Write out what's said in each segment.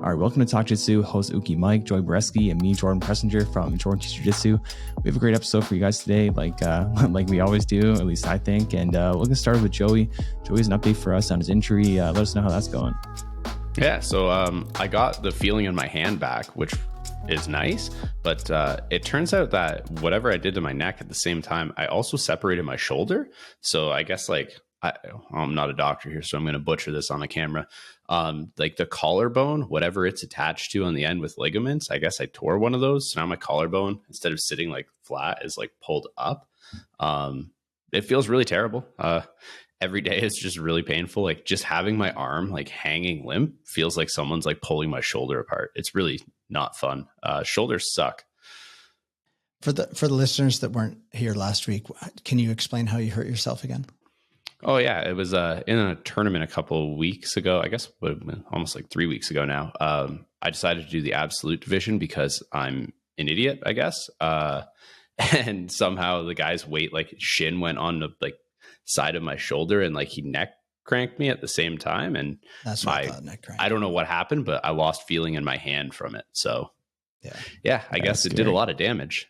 All right, welcome to Talk-Jitsu. Host Uki Mike, Joy Boretski, and me, Jordan Preisinger from Teaches Jiujitsu. We have a great episode for you guys today, like we always do, at least I think. And we're going to start with Joey. Joey has an update for us on his injury. Let us know how that's going. Yeah, so I got the feeling in my hand back, which is nice, but it turns out that whatever I did to my neck at the same time, I also separated my shoulder. So I guess I'm not a doctor here, so I'm going to butcher this on the camera. Like the collarbone, whatever it's attached to on the end with ligaments, I guess I tore one of those. So now my collarbone, instead of sitting like flat, is like pulled up. It feels really terrible. Every day it's just really painful. Like just having my arm like hanging limp feels like someone's like pulling my shoulder apart. It's really not fun. Shoulders suck. For the listeners that weren't here last week, can you explain how you hurt yourself again? Oh yeah, it was in a tournament a couple of weeks ago. I guess almost like 3 weeks ago now. I decided to do the absolute division because I'm an idiot, I guess. And somehow the guy's weight, like shin, went on the like side of my shoulder, and like he neck cranked me at the same time. And that's what I thought, neck crank. I don't know what happened, but I lost feeling in my hand from it. So yeah, I guess it did a lot of damage.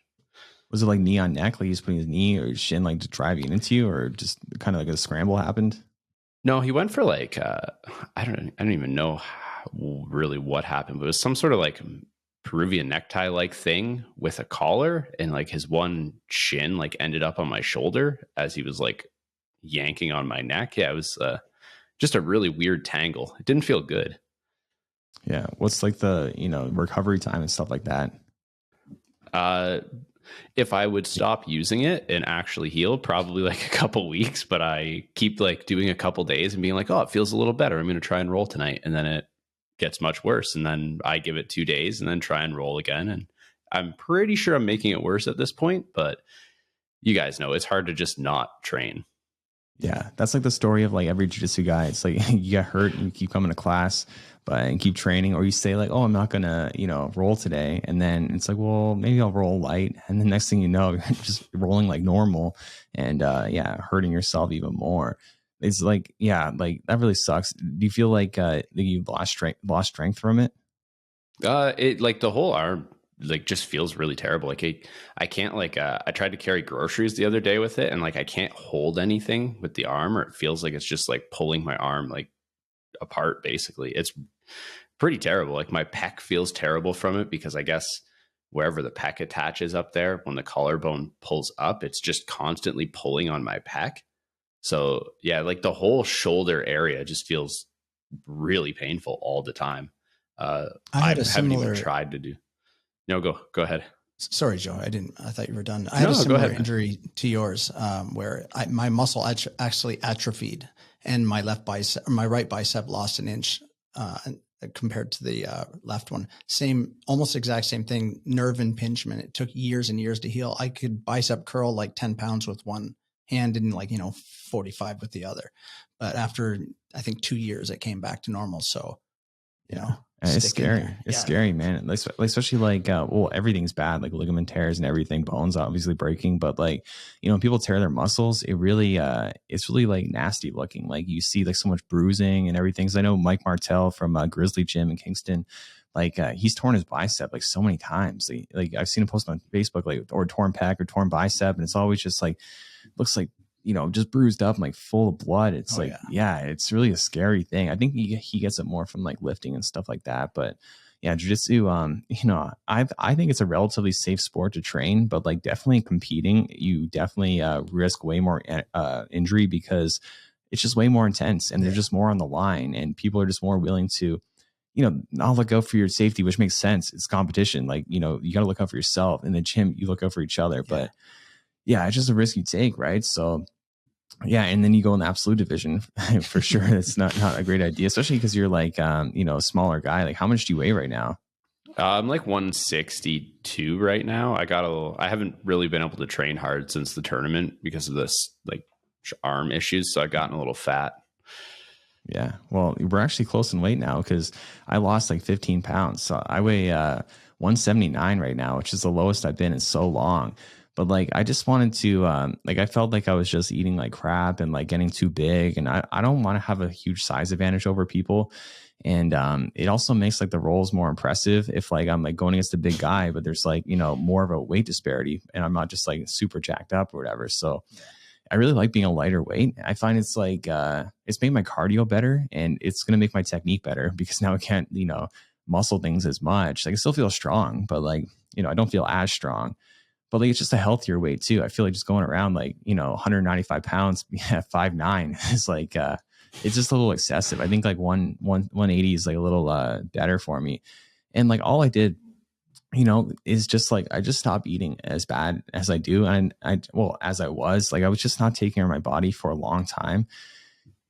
Was it like knee on neck? Like he's putting his knee or his shin like to driving into you, or just kind of like a scramble happened? No, he went for like I don't even know really what happened, but it was some sort of like Peruvian necktie like thing with a collar, and like his one shin like ended up on my shoulder as he was like yanking on my neck. Yeah, it was just a really weird tangle. It didn't feel good. Yeah. What's like the recovery time and stuff like that? If I would stop using it and actually heal, probably like a couple weeks, but I keep like doing a couple days and being like, oh, it feels a little better. I'm going to try and roll tonight. And then it gets much worse. And then I give it 2 days and then try and roll again. And I'm pretty sure I'm making it worse at this point, but you guys know it's hard to just not train. Yeah. That's like the story of like every jiu-jitsu guy. It's like you get hurt and you keep coming to class, and keep training, or you say like, oh, I'm not gonna, roll today. And then it's like, well, maybe I'll roll light. And the next thing you know, you're just rolling like normal and hurting yourself even more. It's like, like that really sucks. Do you feel like you've lost strength from it? It like the whole arm like just feels really terrible. Like I can't like I tried to carry groceries the other day with it, and like I can't hold anything with the arm, or it feels like it's just like pulling my arm like apart. Basically, it's pretty terrible. Like my pec feels terrible from it, because I guess wherever the pec attaches up there, when the collarbone pulls up, it's just constantly pulling on my pec. So yeah, like the whole shoulder area just feels really painful all the time. I haven't even tried to do. No, go ahead. Sorry, Joe. I thought you were done. I had a similar injury to yours, where my muscle actually atrophied, and my right bicep lost an inch compared to the left one. Almost exact same thing. Nerve impingement. It took years and years to heal. I could bicep curl like 10 pounds with one hand and 45 with the other. But after I think 2 years, it came back to normal. So, it's scary. It's scary, man. Especially like, everything's bad, like ligament tears and everything, bones obviously breaking. But like, when people tear their muscles, it's really like nasty looking. Like you see like so much bruising and everything. So I know Mike Martell from Grizzly Gym in Kingston, like he's torn his bicep like so many times. Like I've seen him post on Facebook, like, or torn pec or torn bicep. And it's always just like, looks like, just bruised up and like full of blood. It's it's really a scary thing. I think he gets it more from like lifting and stuff like that. But yeah, jiu-jitsu, I think it's a relatively safe sport to train, but like definitely competing, you definitely risk way more injury, because it's just way more intense and there's just more on the line, and people are just more willing to, not look out for your safety, which makes sense. It's competition. Like, you got to look out for yourself. In the gym, you look out for each other. But yeah, it's just a risk you take, right? So yeah, and then you go in the absolute division for sure. It's not a great idea, especially because you're like, a smaller guy. Like, how much do you weigh right now? I'm like 162 right now. I haven't really been able to train hard since the tournament because of this like arm issues. So I've gotten a little fat. Yeah. Well, we're actually close in weight now, because I lost like 15 pounds. So I weigh 179 right now, which is the lowest I've been in so long. But like, I just wanted to, I felt like I was just eating like crap and like getting too big. And I don't want to have a huge size advantage over people. And it also makes like the rolls more impressive if like I'm like going against a big guy, but there's like, you know, more of a weight disparity and I'm not just like super jacked up or whatever. So I really like being a lighter weight. I find it's like it's made my cardio better, and it's going to make my technique better because now I can't, you know, muscle things as much. Like I still feel strong, but like, you know, I don't feel as strong. But like it's just a healthier weight too. I feel like just going around like, you know, 195 pounds at 5'9" is like it's just a little excessive. I think like 180 is like a little better for me. And like all I did, you know, is just like I just stopped eating as bad as I do. And as I was just not taking care of my body for a long time,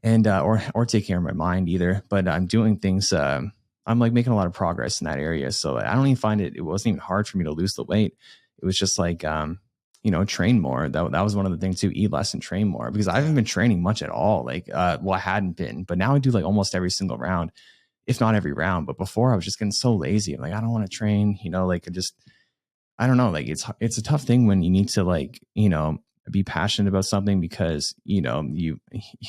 and or taking care of my mind either. But I'm doing things. I'm like making a lot of progress in that area. So I don't even find it wasn't even hard for me to lose the weight. It was just like you know, train more. That was one of the things too. Eat less and train more, because I haven't been training much at all. Like I hadn't been, but now I do like almost every single round, if not every round. But before I was just getting so lazy. I'm like, I don't want to train, you know, like I don't know. Like it's a tough thing when you need to like, you know, be passionate about something because, you know,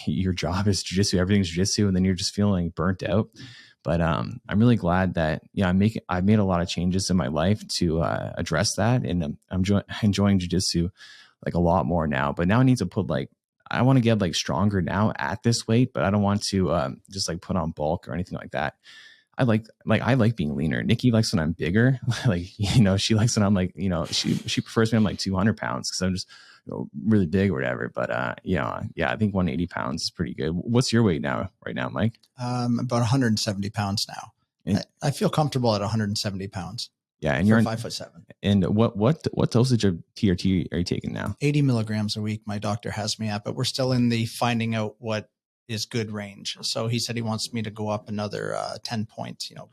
your job is jiu-jitsu, everything's jiu-jitsu, and then you're just feeling burnt out. But I'm really glad that, yeah, I've made a lot of changes in my life to address that. And I'm enjoying jiu-jitsu like a lot more now. But now I need to put like, I want to get like stronger now at this weight, but I don't want to just like put on bulk or anything like that. I like being leaner. Nikki likes when I'm bigger. Like, you know, she likes when I'm like, you know, she prefers me I'm like 200 pounds because I'm just, you know, really big or whatever. But yeah, I think 180 pounds is pretty good. What's your weight right now, Mike? About 170 pounds now. And I feel comfortable at 170 pounds. Yeah, and you're 5'7". And what dosage of TRT are you taking now? 80 milligrams a week. My doctor has me at, but we're still in the finding out what is good range. So he said he wants me to go up another 10 points. You know,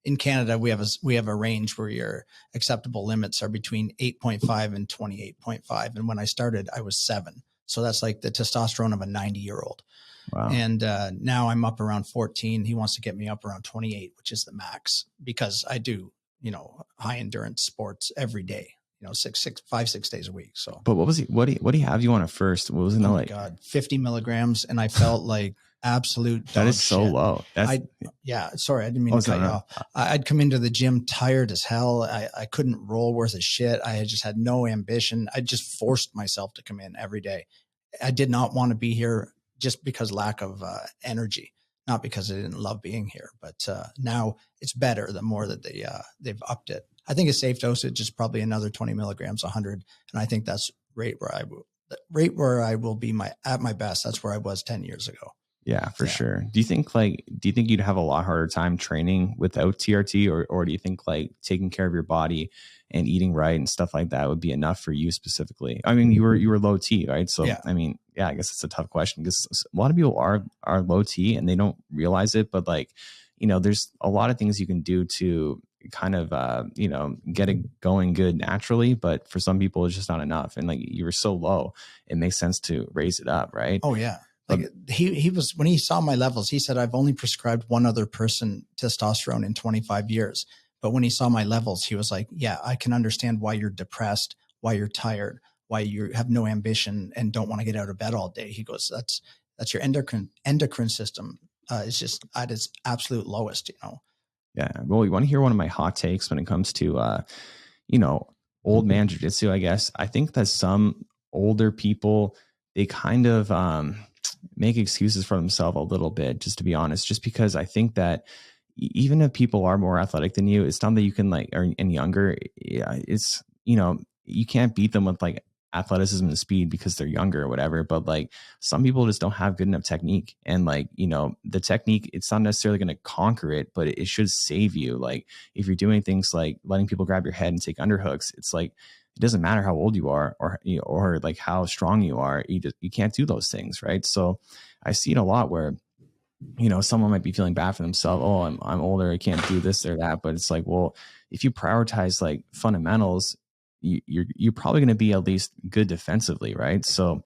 in Canada we have a range where your acceptable limits are between 8.5 and 28.5. And when I started, I was 7. So that's like the testosterone of a 90-year-old. Wow. And now I'm up around 14. He wants to get me up around 28, which is the max, because I do, you know, high endurance sports every day, you know, 5-6 days a week. So, but what do you have you on at first? What was it? Oh my God, 50 milligrams. And I felt like absolute dog that is so shit. Low. Yeah. Sorry. I didn't mean to cut you off. I'd come into the gym tired as hell. I couldn't roll worth a shit. I just had no ambition. I just forced myself to come in every day. I did not want to be here just because lack of energy, not because I didn't love being here. But now it's better the more that they've upped it. I think a safe dosage is probably another 20 milligrams, 100. And I think that's rate where I will be at my best. That's where I was 10 years ago. Yeah, for sure. Do you think you'd have a lot harder time training without TRT, or do you think like taking care of your body and eating right and stuff like that would be enough for you specifically? I mean, you were low T, right? So yeah. I mean, yeah, I guess it's a tough question because a lot of people are low T and they don't realize it, but like, you know, there's a lot of things you can do to kind of you know, get it going good naturally, but for some people it's just not enough. And like you were so low, it makes sense to raise it up, right? Oh yeah. Like he was, when he saw my levels, he said, I've only prescribed one other person testosterone in 25 years. But when he saw my levels, he was like, yeah, I can understand why you're depressed, why you're tired, why you have no ambition and don't want to get out of bed all day. He goes, that's your endocrine system is just at its absolute lowest, you know? Yeah. Well, you want to hear one of my hot takes when it comes to, you know, old man jiu-jitsu, I guess. I think that some older people, they kind of, make excuses for themselves a little bit, just to be honest, just because I think that even if people are more athletic than you, it's not that you can like, and younger, it's, you know, you can't beat them with like athleticism and speed because they're younger or whatever. But like some people just don't have good enough technique, and like, you know, the technique, it's not necessarily going to conquer it, but it should save you. Like if you're doing things like letting people grab your head and take underhooks, it's like, it doesn't matter how old you are or like how strong you are. You can't do those things. Right. So I see it a lot where, you know, someone might be feeling bad for themselves. Oh, I'm older, I can't do this or that. But it's like, well, if you prioritize like fundamentals, you're probably going to be at least good defensively. Right. So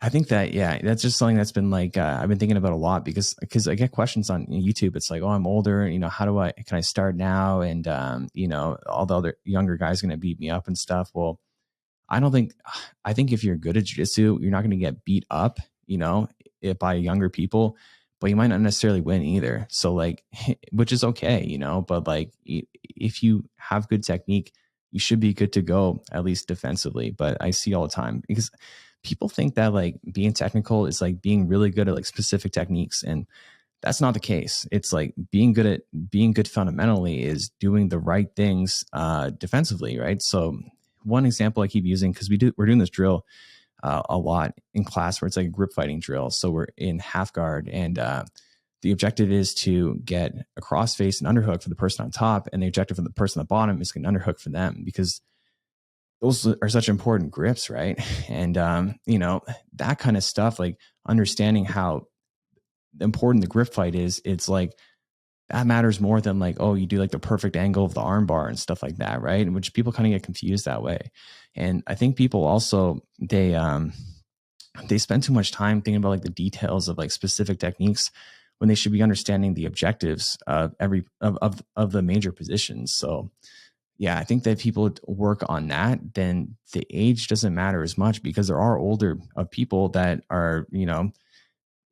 I think that, yeah, that's just something that's been like, I've been thinking about a lot because I get questions on YouTube. It's like, oh, I'm older, you know, can I start now? And, you know, all the other younger guys are going to beat me up and stuff. Well, I think if you're good at jiu-jitsu, you're not going to get beat up, you know, by younger people. but you might not necessarily win either. So like, which is okay, you know, but like if you have good technique, you should be good to go, at least defensively. But I see all the time, because people think that like being technical is like being really good at like specific techniques. And that's not the case. It's like being good fundamentally is doing the right things defensively, right? So one example I keep using, because we're doing this drill a lot in class, where it's like a grip fighting drill. So we're in half guard, and the objective is to get a crossface and underhook for the person on top, and the objective for the person on the bottom is to get an underhook for them, because those are such important grips, right? And you know, that kind of stuff, like understanding how important the grip fight is, it's like that matters more than like, oh, you do like the perfect angle of the arm bar and stuff like that, right? Which people kind of get confused that way. And I think people also, they spend too much time thinking about like the details of like specific techniques, when they should be understanding the objectives of of the major positions. So yeah, I think that if people work on that, then the age doesn't matter as much, because there are older people that are, you know,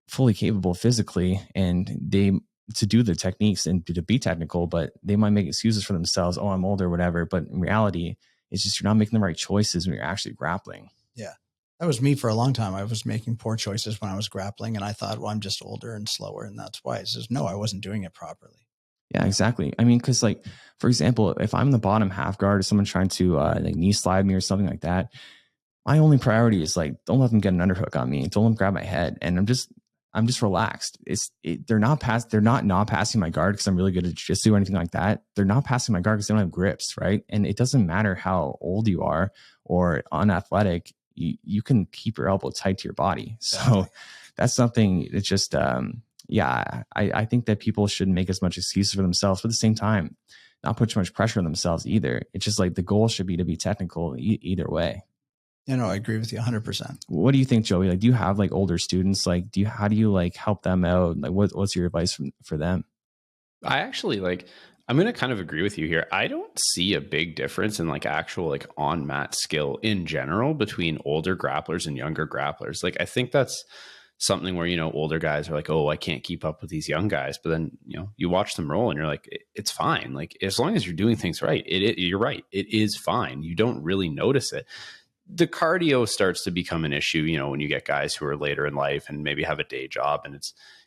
fully capable physically, and they to do the techniques and to be technical, but they might make excuses for themselves. Oh, I'm older, or whatever. But in reality, it's just you're not making the right choices when you're actually grappling. Yeah. That was me for a long time. I was making poor choices when I was grappling, and I thought, well, I'm just older and slower, and that's why. It says, no, I wasn't doing it properly. Yeah, exactly. I mean, because like, for example, if I'm the bottom half guard, or someone trying to like knee slide me or something like that, my only priority is like, don't let them get an underhook on me. Don't let them grab my head. And I'm just relaxed. They're not passing my guard because I'm really good at jiu-jitsu or anything like that. They're not passing my guard because they don't have grips, right? And it doesn't matter how old you are or unathletic. You can keep your elbow tight to your body. So that's something. It's just yeah. I think that people shouldn't make as much excuses for themselves, but at the same time, not put too much pressure on themselves either. It's just like the goal should be to be technical either way. You know, I agree with you 100%. What do you think, Joey? Like, do you have like older students? Like, how do you like help them out? Like, what's your advice for them? I actually I'm going to kind of agree with you here. I don't see a big difference in like actual like on mat skill in general between older grapplers and younger grapplers. Like, I think that's something where, you know, older guys are like, oh, I can't keep up with these young guys. But then, you know, you watch them roll and you're like, it's fine. Like, as long as you're doing things right, you're right. It is fine. You don't really notice it. The cardio starts to become an issue, you know, when you get guys who are later in life and maybe have a day job, and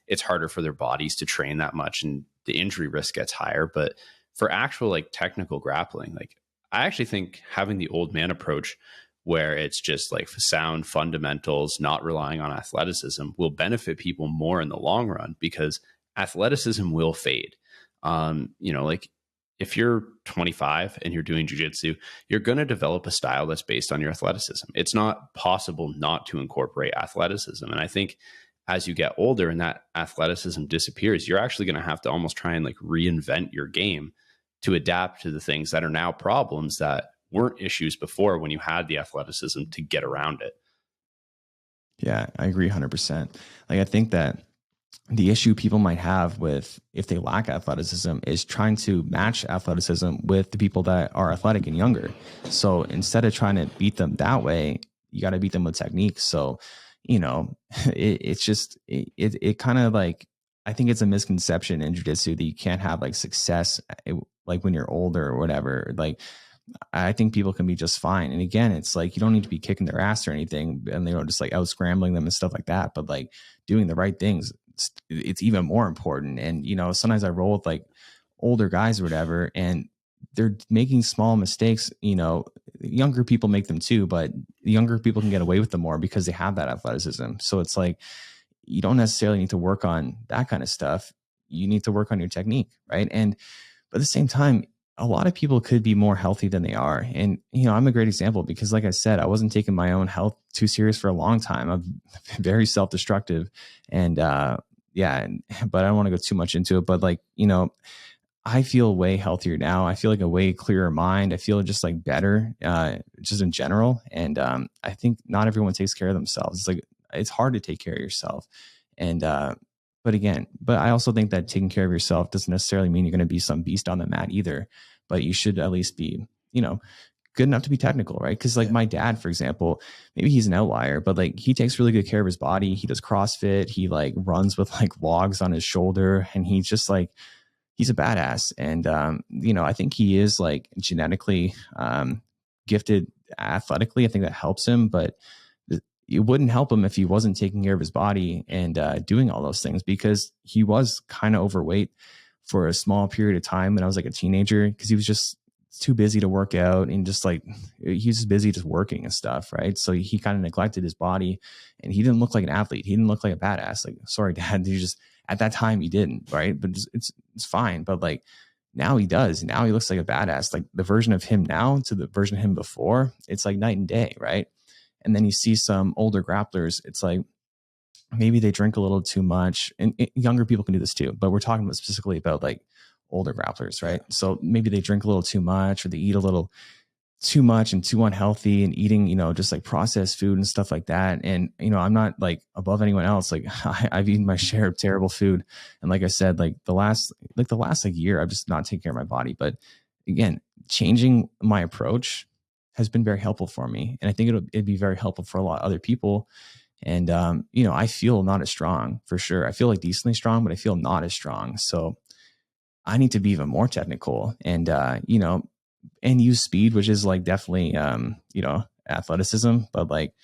it's harder for their bodies to train that much, and the injury risk gets higher. But for actual like technical grappling, like I actually think having the old man approach, where it's just like sound fundamentals, not relying on athleticism, will benefit people more in the long run, because athleticism will fade. You know, like if you're 25 and you're doing jiu-jitsu, you're going to develop a style that's based on your athleticism. It's not possible not to incorporate athleticism. And I think as you get older and that athleticism disappears, you're actually going to have to almost try and like reinvent your game to adapt to the things that are now problems that weren't issues before, when you had the athleticism to get around it. Yeah, I agree 100%. Like, I think that the issue people might have with, if they lack athleticism, is trying to match athleticism with the people that are athletic and younger. So instead of trying to beat them that way, you got to beat them with technique. So, you know, it's just, it kind of like, I think it's a misconception in jiu-jitsu that you can't have like success like when you're older or whatever. Like, I think people can be just fine. And again, it's like, you don't need to be kicking their ass or anything, and they don't just like out scrambling them and stuff like that. But like doing the right things, it's even more important. And, you know, sometimes I roll with like older guys or whatever, and they're making small mistakes. You know, younger people make them too, but younger people can get away with them more because they have that athleticism. So it's like, you don't necessarily need to work on that kind of stuff. You need to work on your technique, right? And but at the same time, a lot of people could be more healthy than they are. And, you know, I'm a great example, because like I said, I wasn't taking my own health too serious for a long time. I'm very self-destructive, and yeah, but I don't want to go too much into it. But like, you know, I feel way healthier now. I feel like a way clearer mind. I feel just like better, just in general. And I think not everyone takes care of themselves. It's like, it's hard to take care of yourself. And but I also think that taking care of yourself doesn't necessarily mean you're going to be some beast on the mat either. But you should at least be, you know, good enough to be technical, right? Because like my dad, for example, maybe he's an outlier, but like he takes really good care of his body. He does CrossFit. He like runs with like logs on his shoulder, and he's just like, he's a badass. And, you know, I think he is like genetically gifted athletically. I think that helps him, but it wouldn't help him if he wasn't taking care of his body and doing all those things, because he was kind of overweight for a small period of time when I was like a teenager, because he was just too busy to work out, and just like he was just busy just working and stuff, right? So he kind of neglected his body, and he didn't look like an athlete. He didn't look like a badass. Like, sorry, Dad, he just, at that time he didn't, right? But it's fine. But like now he does. Now he looks like a badass. Like the version of him now to the version of him before, it's like night and day, right? And then you see some older grapplers, it's like maybe they drink a little too much, and younger people can do this too, but we're talking about specifically about like older grapplers, right? So maybe they drink a little too much, or they eat a little too much and too unhealthy, and eating, you know, just like processed food and stuff like that. And, you know, I'm not like above anyone else. Like I've eaten my share of terrible food. And like I said, like the last year, I've just not taken care of my body. But again, changing my approach has been very helpful for me. And I think it'd be very helpful for a lot of other people. And, you know, I feel not as strong for sure. I feel like decently strong, but I feel not as strong. So I need to be even more technical and, you know, and use speed, which is like definitely, you know, athleticism, but like,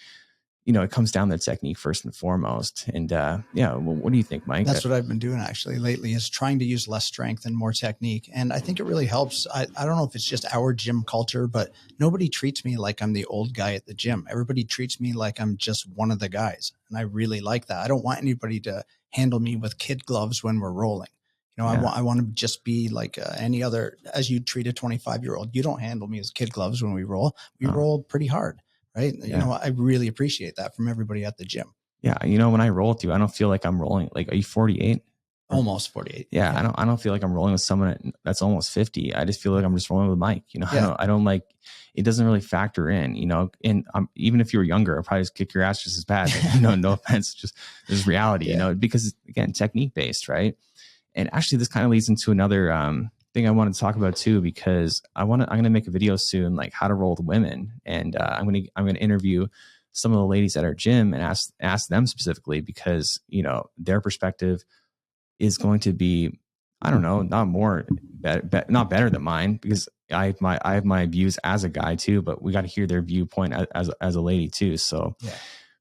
you know, it comes down to technique first and foremost. And yeah, well, what do you think, Mike? That's what I've been doing actually lately, is trying to use less strength and more technique. And I think it really helps. I don't know if it's just our gym culture, but nobody treats me like I'm the old guy at the gym. Everybody treats me like I'm just one of the guys. And I really like that. I don't want anybody to handle me with kid gloves when we're rolling. You know, I want to just be like any other, as you treat a 25-year-old. You don't handle me as kid gloves when we roll. We roll pretty hard. Right. Yeah. You know, I really appreciate that from everybody at the gym. Yeah. You know, when I roll with you, I don't feel like I'm rolling. Like, are you 48? Almost 48. Yeah. I don't feel like I'm rolling with someone that's almost 50. I just feel like I'm just rolling with Mike. You know, I don't like, it doesn't really factor in, you know, and even if you were younger, I'd probably just kick your ass just as bad. Like, you know, no offense, just there's reality, you know, because again, technique based. Right. And actually this kind of leads into another, thing I wanted to talk about too, because I'm going to make a video soon, like how to roll with women. And I'm going to interview some of the ladies at our gym and ask them specifically, because, you know, their perspective is going to be, I don't know, not better than mine, because I have my views as a guy too, but we got to hear their viewpoint as a lady too. So,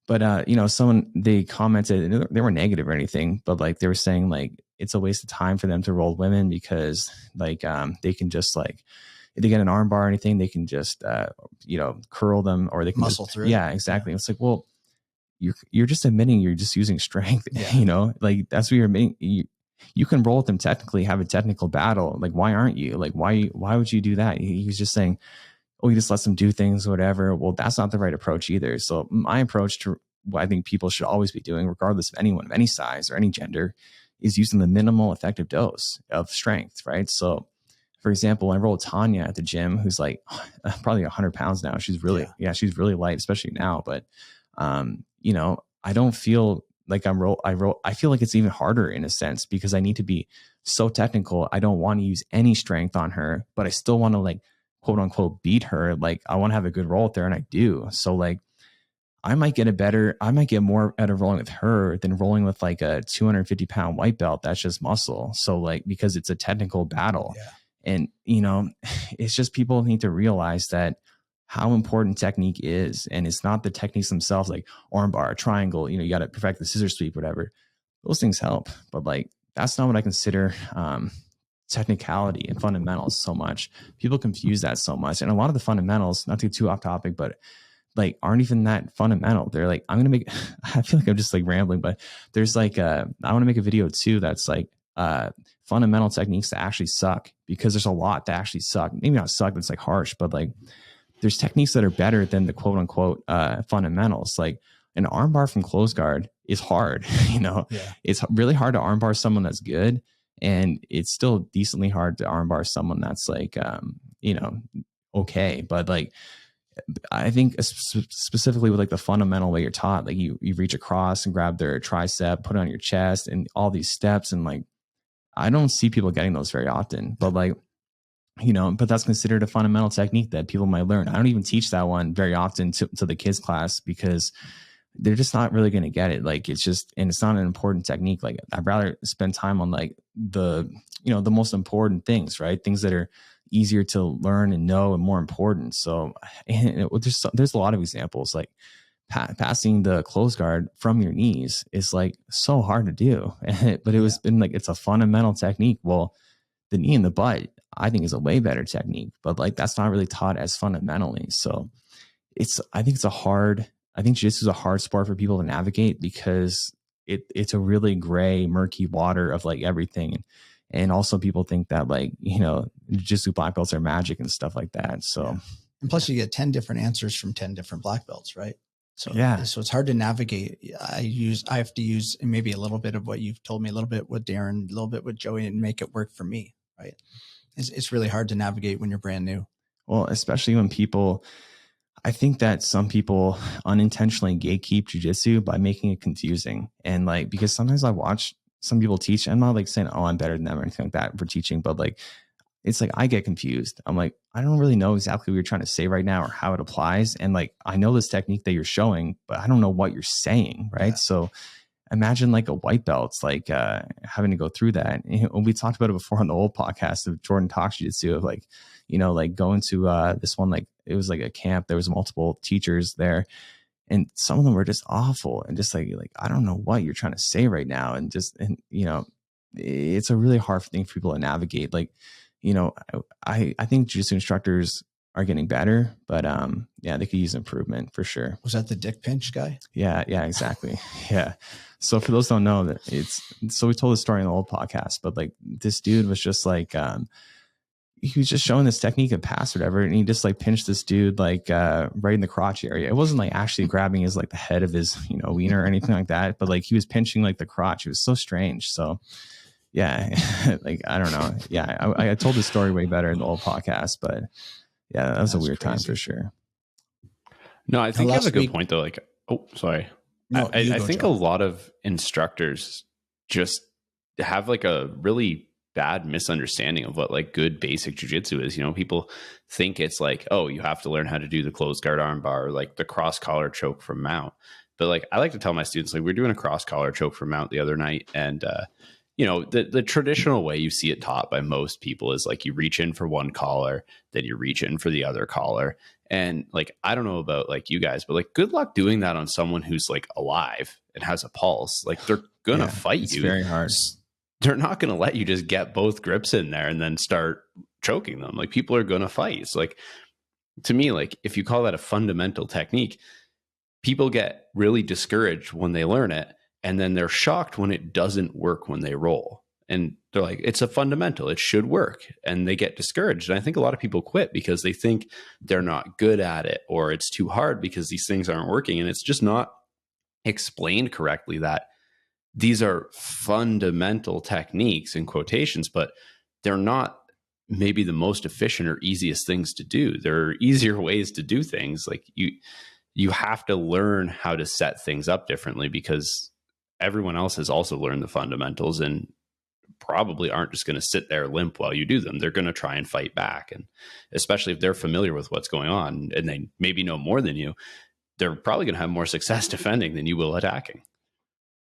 but, you know, they commented, and they were negative or anything, but like they were saying like, it's a waste of time for them to roll women, because like, they can just like, if they get an arm bar or anything, they can just, you know, curl them, or they can muscle through. Yeah, exactly. It's like, well, you're just admitting you're just using strength, you know, like that's what you're admitting. You can roll with them technically, have a technical battle. Like, why aren't you? Like, why would you do that? He was just saying, oh, he just lets them do things, whatever. Well, that's not the right approach either. So my approach to what I think people should always be doing, regardless of anyone of any size or any gender, is using the minimal effective dose of strength, right? So for example, I roll Tanya at the gym, who's like probably 100 pounds now. She's really, she's really light, especially now. But, you know, I don't feel like I feel like it's even harder in a sense, because I need to be so technical. I don't want to use any strength on her, but I still want to like, quote unquote, beat her. Like I want to have a good roll with her, and I do. So like, I might get more out of rolling with her than rolling with like a 250 pound white belt. That's just muscle. So like, because it's a technical battle. And, you know, it's just, people need to realize that how important technique is. And it's not the techniques themselves, like armbar, triangle, you know, you got to perfect the scissor sweep, whatever. Those things help, but like, that's not what I consider, technicality and fundamentals so much. People confuse that so much. And a lot of the fundamentals, not to get too off topic, but like aren't even that fundamental. They're like, I feel like I'm just like rambling, but there's like, I want to make a video too that's like fundamental techniques that actually suck, because there's a lot that actually suck. Maybe not suck, that's like harsh, but like there's techniques that are better than the quote unquote fundamentals. Like an armbar from close guard is hard, you know, it's really hard to armbar someone that's good. And it's still decently hard to armbar someone that's like, you know, okay. But like, I think specifically with like the fundamental way you're taught, like you reach across and grab their tricep, put it on your chest, and all these steps. And like, I don't see people getting those very often, but like but that's considered a fundamental technique that people might learn. I don't even teach that one very often to the kids class because they're just not really going to get it. Like it's not an important technique. Like I'd rather spend time on like the most important things, right? Things that are easier to learn and know and more important. So there's a lot of examples like passing the close guard from your knees is like so hard to do, but it's a fundamental technique. Well, the knee in the butt, I think, is a way better technique, but like that's not really taught as fundamentally. So I think jiu-jitsu is a hard sport for people to navigate because it's a really gray, murky water of like everything. And also people think that like, jiu-jitsu black belts are magic and stuff like that. So, and plus you get 10 different answers from 10 different black belts, right? So it's hard to navigate. I have to use maybe a little bit of what you've told me, a little bit with Darren, a little bit with Joey, and make it work for me, right? It's really hard to navigate when you're brand new. Well, especially when I think that some people unintentionally gatekeep jiu-jitsu by making it confusing. And like, because sometimes I watch some people teach, I'm not like saying, oh, I'm better than them or anything like that for teaching, but like, it's like, I get confused. I'm like, I don't really know exactly what you're trying to say right now or how it applies. And like, I know this technique that you're showing, but I don't know what you're saying. Right. Yeah. So imagine like a white belt, like having to go through that. We talked about it before on the old podcast of Jordan Talks Jiu-Jitsu of like, like going to this one, like it was like a camp. There was multiple teachers there and some of them were just awful and just like, I don't know what you're trying to say right now. And it's a really hard thing for people to navigate. Like, I think jiu-jitsu instructors are getting better, but they could use improvement for sure. Was that the dick pinch guy? Yeah, exactly. Yeah. So for those who don't know, so we told the story in the old podcast, but like this dude was just like, he was just showing this technique of pass or whatever, and he just like pinched this dude like right in the crotch area. It wasn't like actually grabbing his like the head of his wiener or anything like that, but like he was pinching like the crotch. It was so strange. So yeah, like I don't know. Yeah, I told the story way better in the old podcast, but yeah, that was a weird time for sure. No, I think you have a good point though. Like, oh, sorry. No, I think a lot of instructors just have like a really bad misunderstanding of what like good basic jiu-jitsu is. People think it's like, oh, you have to learn how to do the closed guard arm bar or like the cross collar choke from mount. But like, I like to tell my students, like we're doing a cross collar choke from mount the other night. And, the traditional way you see it taught by most people is like you reach in for one collar, then you reach in for the other collar. And like, I don't know about like you guys, but like good luck doing that on someone who's like alive and has a pulse. Like they're going to fight you. It's very hard. They're not going to let you just get both grips in there and then start choking them. Like people are going to fight. So like, to me, like if you call that a fundamental technique, people get really discouraged when they learn it. And then they're shocked when it doesn't work when they roll. And they're like, it's a fundamental, it should work. And they get discouraged. And I think a lot of people quit because they think they're not good at it or it's too hard because these things aren't working. And it's just not explained correctly that these are fundamental techniques in quotations, but they're not maybe the most efficient or easiest things to do. There are easier ways to do things. Like you have to learn how to set things up differently because everyone else has also learned the fundamentals and probably aren't just going to sit there limp while you do them. They're going to try and fight back. And especially if they're familiar with what's going on and they maybe know more than you, they're probably going to have more success defending than you will attacking.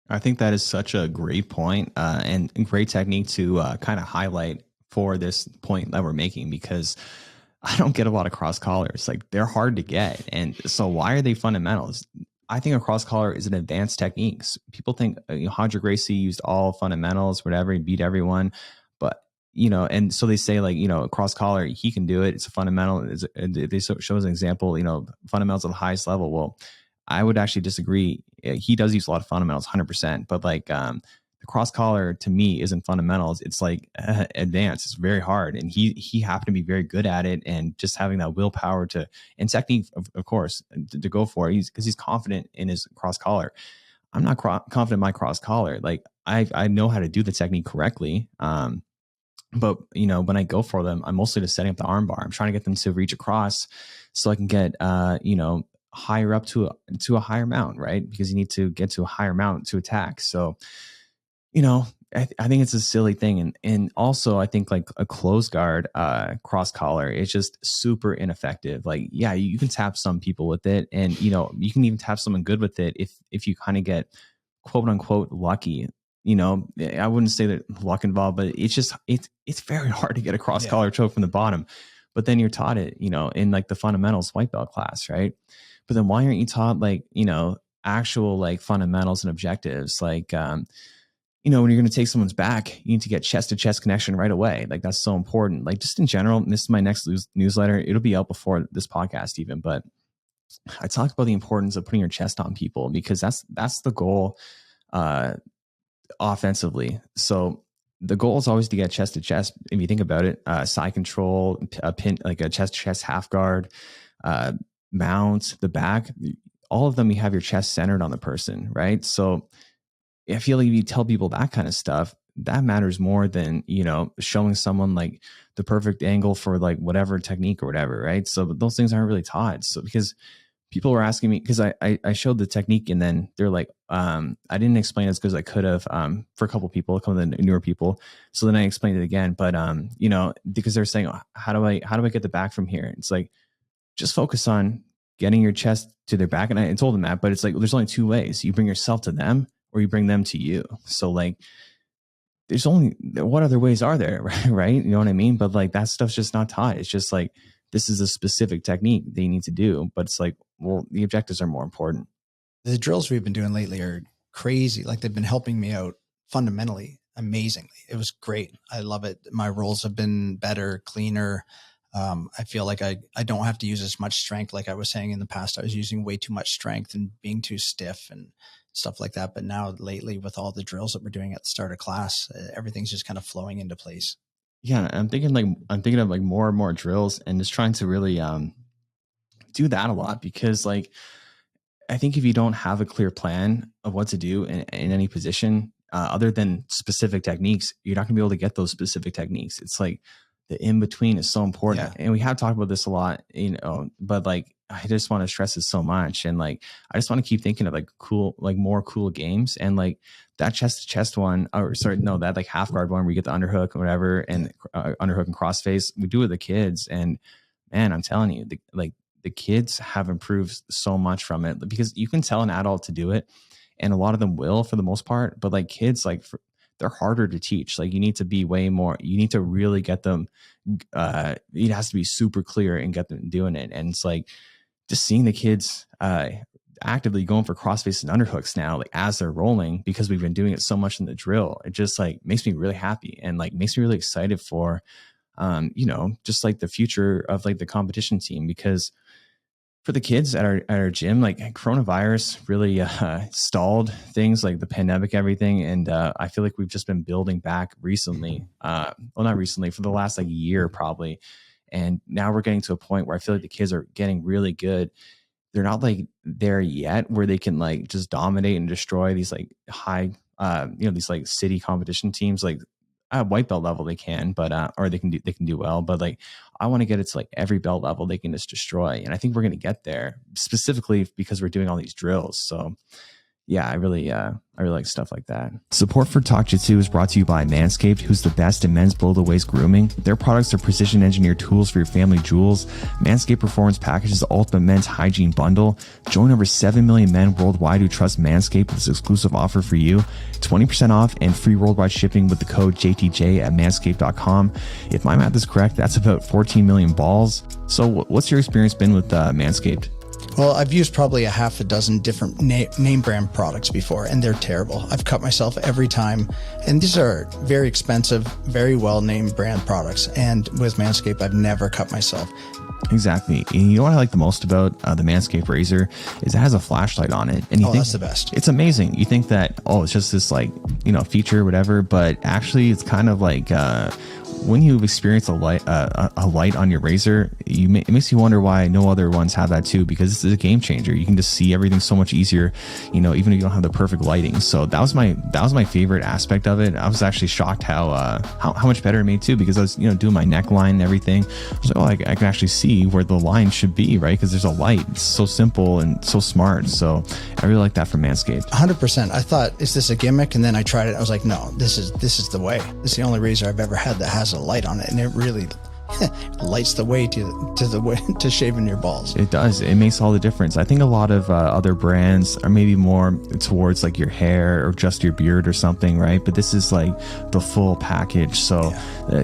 I think that is such a great point and great technique to kind of highlight for this point that we're making, because I don't get a lot of cross collars. Like they're hard to get. And so why are they fundamentals? I think a cross collar is an advanced technique. People think Hodger Gracie used all fundamentals, whatever, he beat everyone. But, and so they say like, a cross collar, he can do it. It's a fundamental. They show as an example, fundamentals at the highest level. Well, I would actually disagree. He does use a lot of fundamentals, 100%. But like the cross collar to me isn't fundamentals. It's like advanced. It's very hard. And he happened to be very good at it. And just having that willpower and technique, of course, to go for it, because he's confident in his cross collar. I'm not confident in my cross collar. Like I know how to do the technique correctly. But when I go for them, I'm mostly just setting up the arm bar. I'm trying to get them to reach across so I can get, higher up to a higher mount, right? Because you need to get to a higher mount to attack. So, I think it's a silly thing. And also I think like a closed guard, cross collar is just super ineffective. Like, yeah, you can tap some people with it, and, you know, you can even tap someone good with it if you kind of get quote unquote lucky. You know, I wouldn't say that luck involved, but it's very hard to get a cross collar choke from the bottom. But then you're taught it, you know, in like the fundamentals white belt class, right? But then why aren't you taught like, you know, actual like fundamentals and objectives? Like, you know, when you're going to take someone's back, you need to get chest to chest connection right away. Like, that's so important. Like, just in general, this is my next newsletter. It'll be out before this podcast even, but I talk about the importance of putting your chest on people, because that's the goal offensively. So the goal is always to get chest to chest. If you think about it, side control, a pin, like a chest to chest half guard, mount, the back, all of them, you have your chest centered on the person, right? So I feel like if you tell people that kind of stuff, that matters more than, you know, showing someone like the perfect angle for like whatever technique or whatever, right? So those things aren't really taught. So because people were asking me, because I showed the technique, and then they're like, I didn't explain it as good as I could have for a couple of people, a couple of the newer people. So then I explained it again, but you know, because they're saying, oh, how do I get the back from here? It's like, just focus on getting your chest to their back. And I told them that, but it's like, well, there's only two ways. You bring yourself to them, or you bring them to you. So like, there's only, what other ways are there? Right? You know what I mean? But like, that stuff's just not taught. It's just like, this is a specific technique they need to do, but it's like, well, the objectives are more important. The drills we've been doing lately are crazy. Like, they've been helping me out fundamentally, amazingly. It was great. I love it. My rolls have been better, cleaner. I feel like I don't have to use as much strength. Like I was saying in the past, I was using way too much strength and being too stiff and stuff like that. But now lately, with all the drills that we're doing at the start of class, everything's just kind of flowing into place. Yeah. I'm thinking of like more and more drills, and just trying to really do that a lot, because like, I think if you don't have a clear plan of what to do in any position, other than specific techniques, you're not gonna be able to get those specific techniques. It's like the in between is so important. Yeah. And we have talked about this a lot, you know, but like, I just want to stress it so much. And like, I just want to keep thinking of like cool, like more cool games. And like that chest to chest one, or sorry, no, that like half guard one where you get the underhook or whatever, and underhook and crossface, we do with the kids. And man, I'm telling you, the kids have improved so much from it, because you can tell an adult to do it, and a lot of them will for the most part, but like kids, like they're harder to teach. Like, you need to be way more, you need to really get them, it has to be super clear and get them doing it. And it's like, just seeing the kids actively going for crossface and underhooks now, like as they're rolling, because we've been doing it so much in the drill, it just like makes me really happy, and like makes me really excited for, you know, just like the future of like the competition team. Because for the kids at our gym, like coronavirus really stalled things, like the pandemic, everything. And I feel like we've just been building back recently. Well, not recently, for the last like year probably. And now we're getting to a point where I feel like the kids are getting really good. They're not like there yet where they can like just dominate and destroy these like high, you know, these like city competition teams. Like at white belt level they can, but or they can do well, but like I want to get it to like every belt level they can just destroy. And I think we're going to get there, specifically because we're doing all these drills. So yeah, I really like stuff like that. Support for Talk-Jitsu is brought to you by Manscaped, who's the best in men's below-the-waist grooming. Their products are precision-engineered tools for your family jewels. Manscaped Performance Package's ultimate men's hygiene bundle. Join over 7 million men worldwide who trust Manscaped with this exclusive offer for you. 20% off and free worldwide shipping with the code JTJ at manscaped.com. If my math is correct, that's about 14 million balls. So what's your experience been with Manscaped? Well, I've used probably a half a dozen different name brand products before, and they're terrible. I've cut myself every time, and these are very expensive, very well named brand products. And with Manscaped, I've never cut myself. Exactly. And you know what I like the most about the Manscaped razor is it has a flashlight on it. And you think that's the best. It's amazing. You think that, oh, it's just this like, you know, feature or whatever, but actually it's kind of like when you experience a light on your razor, it makes you wonder why no other ones have that too, because this is a game changer. You can just see everything so much easier, you know, even if you don't have the perfect lighting. So that was my favorite aspect of it. I was actually shocked how much better it made too, because I was, you know, doing my neckline and everything. I was like, oh, I can actually see where the line should be, right? Because there's a light. It's so simple and so smart. So I really like that from Manscaped. 100%. I thought, is this a gimmick? And then I tried it. I was like, no, this is the way. This is the only razor I've ever had that has a light on it, and it really lights the way to shaving your balls. It does. It makes all the difference. I think a lot of other brands are maybe more towards like your hair or just your beard or something, right? But this is like the full package. So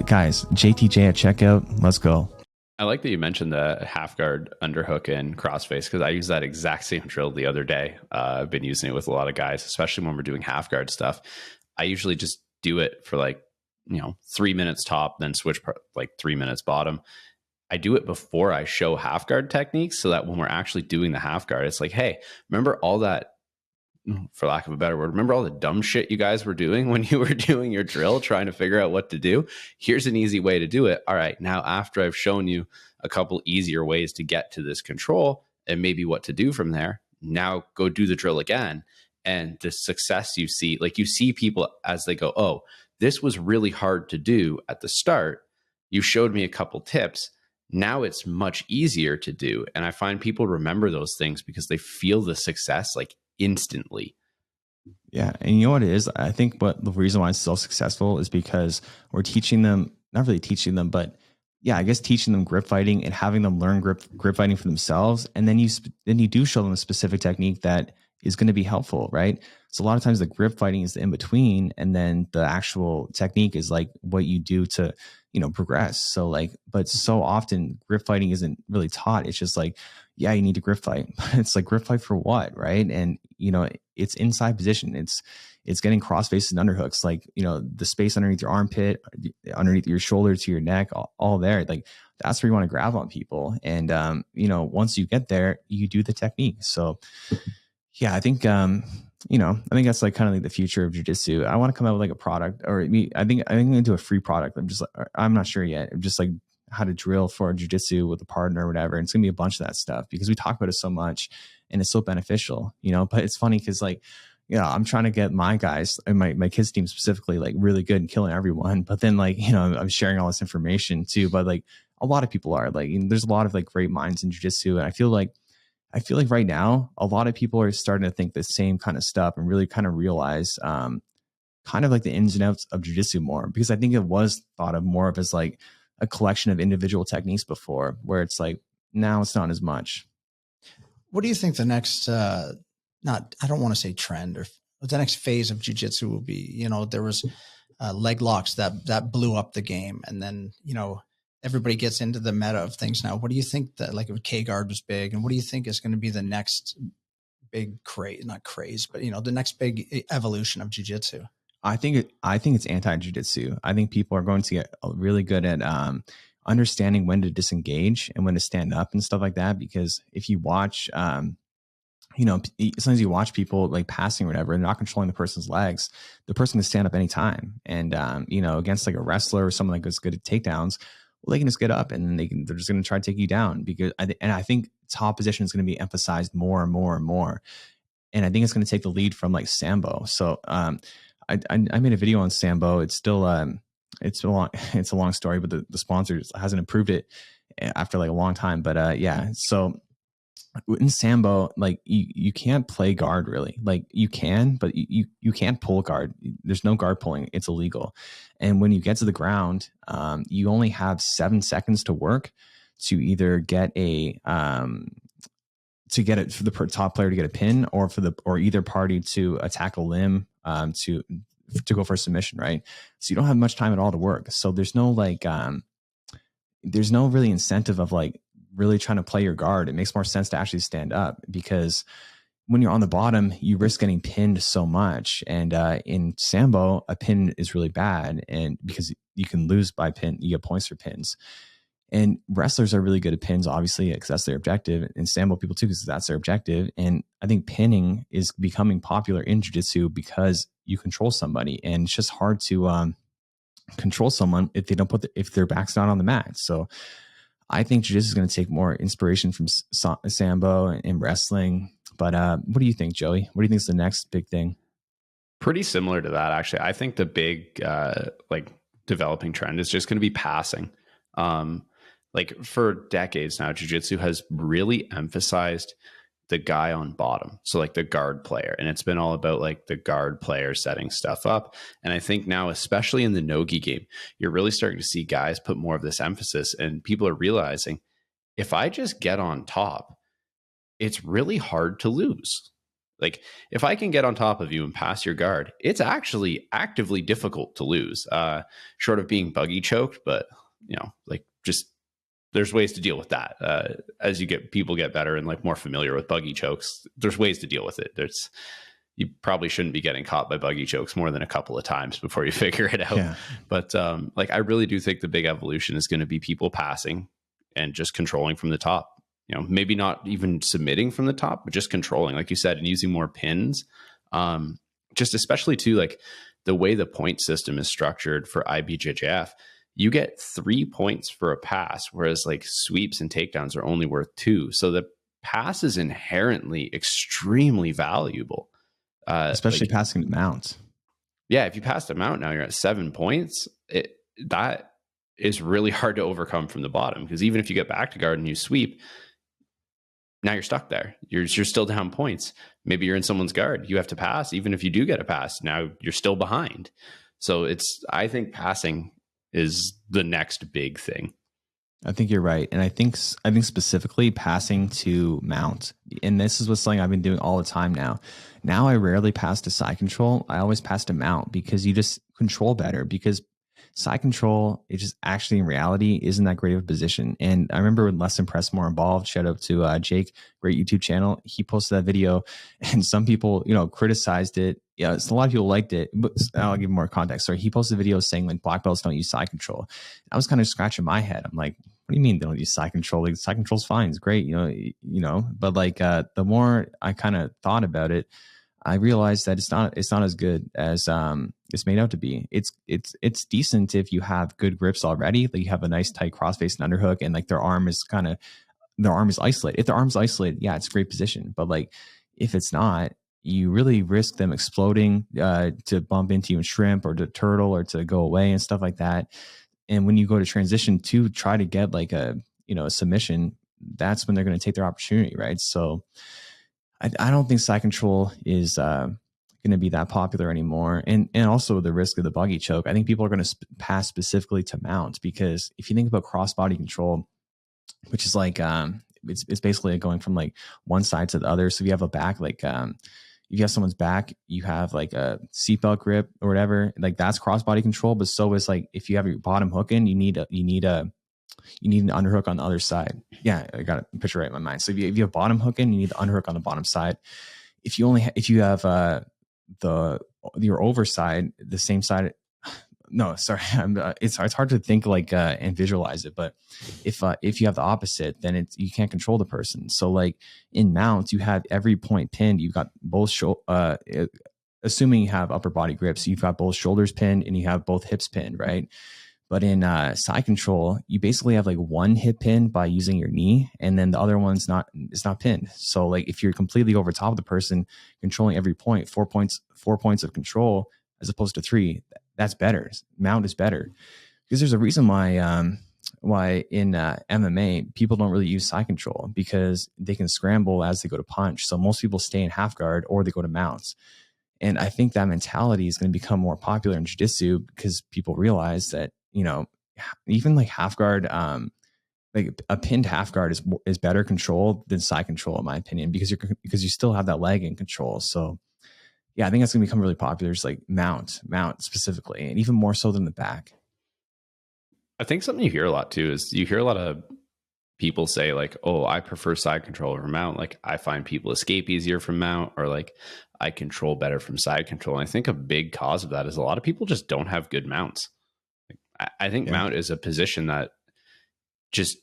guys, JTJ at checkout, let's go. I like that you mentioned the half guard underhook in Crossface, because I used that exact same drill the other day. I've been using it with a lot of guys, especially when we're doing half guard stuff. I usually just do it for like, you know, 3 minutes top, then switch like 3 minutes bottom. I do it before I show half guard techniques, so that when we're actually doing the half guard, it's like, hey, remember all that, for lack of a better word, remember all the dumb shit you guys were doing when you were doing your drill, trying to figure out what to do? Here's an easy way to do it. All right, now after I've shown you a couple easier ways to get to this control and maybe what to do from there, now go do the drill again. And the success you see, like you see people as they go, oh, this was really hard to do at the start. You showed me a couple tips. Now it's much easier to do. And I find people remember those things because they feel the success like instantly. Yeah. And you know what it is? I think the reason why it's so successful is because we're teaching them, not really teaching them, but yeah, I guess teaching them grip fighting and having them learn grip fighting for themselves. And then you do show them a specific technique that is going to be helpful, right? So a lot of times the grip fighting is the in between, and then the actual technique is like what you do to, you know, progress. So like, but so often grip fighting isn't really taught. It's just like, yeah, you need to grip fight. It's like, grip fight for what, right? And you know, it's inside position. It's getting crossfaces and underhooks, like, you know, the space underneath your armpit, underneath your shoulder to your neck, all there. Like that's where you want to grab on people. And you know, once you get there, you do the technique. So yeah, I think, you know, I think that's like kind of like the future of jiu-jitsu. I want to come out with like a product, or I think I'm going to do a free product. I'm not sure yet. I'm just like how to drill for jiu-jitsu with a partner or whatever. And it's gonna be a bunch of that stuff because we talk about it so much and it's so beneficial, you know. But it's funny because like, you know, I'm trying to get my guys and my kids team specifically like really good and killing everyone. But then like, you know, I'm sharing all this information too. But like a lot of people are like, there's a lot of like great minds in jiu-jitsu, and I feel like right now, a lot of people are starting to think the same kind of stuff and really kind of realize kind of like the ins and outs of jiu-jitsu more, because I think it was thought of more of as like a collection of individual techniques before, where it's like now it's not as much. What do you think the next, I don't want to say trend, or the next phase of jiu-jitsu will be? You know, there was leg locks that blew up the game. And then, you know, everybody gets into the meta of things now. What do you think that, like, if K-guard was big, and what do you think is going to be the next big craze, not craze, but, you know, the next big evolution of jiu-jitsu? I think it's anti-jiujitsu. I think people are going to get really good at understanding when to disengage and when to stand up and stuff like that. Because if you watch, you know, sometimes you watch people like passing or whatever and not controlling the person's legs, the person can stand up anytime. And, you know, against like a wrestler or someone that goes good at takedowns, well, they can just get up and then they're just going to try to take you down. Because I think top position is going to be emphasized more and more and more. And I think it's going to take the lead from like Sambo. So I made a video on Sambo. It's still it's a long story, but the sponsor hasn't approved it after like a long time. But yeah, so in Sambo, like you can't play guard really. Like you can, but you can't pull guard. There's no guard pulling. It's illegal. And when you get to the ground, you only have 7 seconds to work to either get a to get it for the top player to get a pin, or either party to attack a limb to go for a submission, right? So you don't have much time at all to work. So there's no like there's no really incentive of like really trying to play your guard. It makes more sense to actually stand up, because when you're on the bottom, you risk getting pinned so much. And in Sambo, a pin is really bad, and because you can lose by pin, you get points for pins. And wrestlers are really good at pins, obviously, because that's their objective. And Sambo people too, because that's their objective. And I think pinning is becoming popular in jiu-jitsu because you control somebody, and it's just hard to control someone if they don't if their back's not on the mat. So I think jiu-jitsu is going to take more inspiration from sambo and wrestling. But what do you think, Joey? What do you think is the next big thing? Pretty similar to that, actually. I think the big like developing trend is just going to be passing. Like for decades now, jiu-jitsu has really emphasized the guy on bottom. So like the guard player. And it's been all about like the guard player setting stuff up. And I think now, especially in the no-gi game, you're really starting to see guys put more of this emphasis, and people are realizing if I just get on top, it's really hard to lose. Like if I can get on top of you and pass your guard, it's actually actively difficult to lose, short of being buggy choked. But you know, like just there's ways to deal with that. As people get better and like more familiar with buggy chokes, there's ways to deal with it. You probably shouldn't be getting caught by buggy chokes more than a couple of times before you figure it out. Yeah. But like I really do think the big evolution is going to be people passing and just controlling from the top. You know, maybe not even submitting from the top, but just controlling, like you said, and using more pins. Just especially too, like the way the point system is structured for IBJJF, you get 3 points for a pass, whereas like sweeps and takedowns are only worth 2. So the pass is inherently extremely valuable. Especially like, passing to mount. Yeah, if you pass the mount now, you're at 7 points. That is really hard to overcome from the bottom, because even if you get back to guard and you sweep, now you're stuck there. You're still down points. Maybe you're in someone's guard. You have to pass. Even if you do get a pass, now you're still behind. So I think passing is the next big thing. I think you're right. And I think specifically passing to mount. And this is what's something I've been doing all the time now. Now I rarely pass to side control. I always pass to mount, because you just control better, because side control, it just actually in reality isn't that great of a position. And I remember when Less and Press More Involved, shout out to Jake, great YouTube channel, he posted that video, and some people, you know, criticized it. Yeah, a lot of people liked it, but I'll give more context. So he posted a video saying like black belts don't use side control. I was kind of scratching my head. I'm like, what do you mean they don't use side control? Like side control's fine, it's great, you know. But like the more I kind of thought about it, I realized that it's not as good as it's made out to be. It's decent if you have good grips already, like you have a nice tight crossface and underhook, and like their arm is isolated. If their arm's isolated, yeah, it's a great position. But like if it's not, you really risk them exploding to bump into you and shrimp, or to turtle, or to go away and stuff like that. And when you go to transition to try to get like a submission, that's when they're going to take their opportunity, right? So I don't think side control is going to be that popular anymore. And also the risk of the buggy choke. I think people are going to pass specifically to mount, because if you think about cross-body control, which is like, it's basically going from like one side to the other. So if you have a back, like if you have someone's back, you have like a seatbelt grip or whatever, like that's cross-body control. But so is like, if you have your bottom hook in, you need an underhook on the other side. Yeah, I got a picture right in my mind. So if you have bottom hook in, you need the underhook on the bottom side. If you have your overside, the same side. No, sorry, it's hard to think like and visualize it. But if you have the opposite, then you can't control the person. So like in mounts, you have every point pinned. You've got both assuming you have upper body grips, you've got both shoulders pinned and you have both hips pinned, right? But in side control, you basically have like one hip pin by using your knee, and then the other one's not pinned. So like if you're completely over top of the person, controlling every point, 4 points of control as opposed to 3, that's better. Mount is better, because there's a reason why in MMA people don't really use side control, because they can scramble as they go to punch. So most people stay in half guard or they go to mounts. And I think that mentality is going to become more popular in jiu-jitsu, because people realize that, even like half guard, like a pinned half guard is better control than side control, in my opinion, because you still have that leg in control. So yeah, I think that's going to become really popular. Just like mount specifically, and even more so than the back. I think something you hear a lot too is you hear a lot of people say like, oh, I prefer side control over mount. Like I find people escape easier from mount, or like I control better from side control. And I think a big cause of that is a lot of people just don't have good mounts. I think mount is a position that just,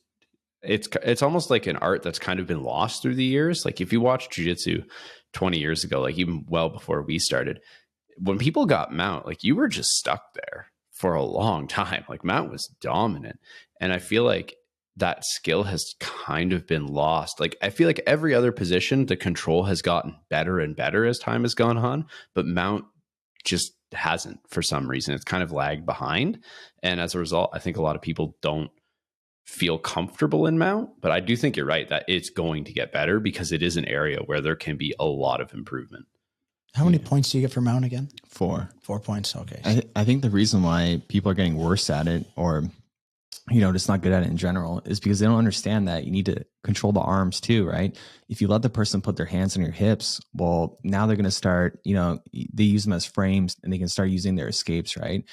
it's almost like an art that's kind of been lost through the years. Like if you watch jiu-jitsu 20 years ago, like even well before we started, when people got mount, like you were just stuck there for a long time. Like Mount was dominant. And I feel like that skill has kind of been lost. Like I feel like every other position, the control has gotten better and better as time has gone on, but Mount just hasn't for some reason. It's kind of lagged behind. And as a result, I think a lot of people don't feel comfortable in Mount, but I do think you're right that it's going to get better because it is an area where there can be a lot of improvement. How many points do you get for Mount again? 4. 4 points. Okay. I think the reason why people are getting worse at it, or just not good at it in general, is because they don't understand that you need to control the arms too, right? If you let the person put their hands on your hips, well, now they're going to start, they use them as frames and they can start using their escapes, right?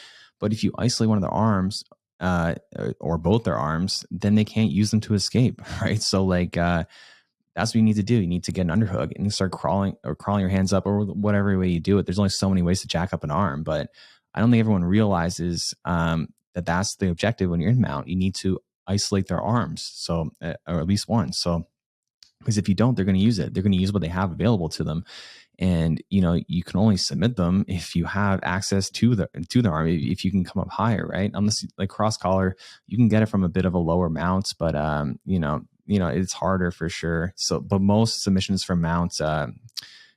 But if you isolate one of their arms, or both their arms, then they can't use them to escape, right? So like, that's what you need to do. You need to get an underhook and start crawling your hands up, or whatever way you do it. There's only so many ways to jack up an arm, but I don't think everyone realizes that that's the objective when you're in Mount. You need to isolate their arms, so or at least one. So because if you don't, they're going to use it. They're going to use what they have available to them, and you can only submit them if you have access to the arm. If you can come up higher, right? Unless like cross collar, you can get it from a bit of a lower mount, but it's harder for sure. So, but most submissions from Mounts,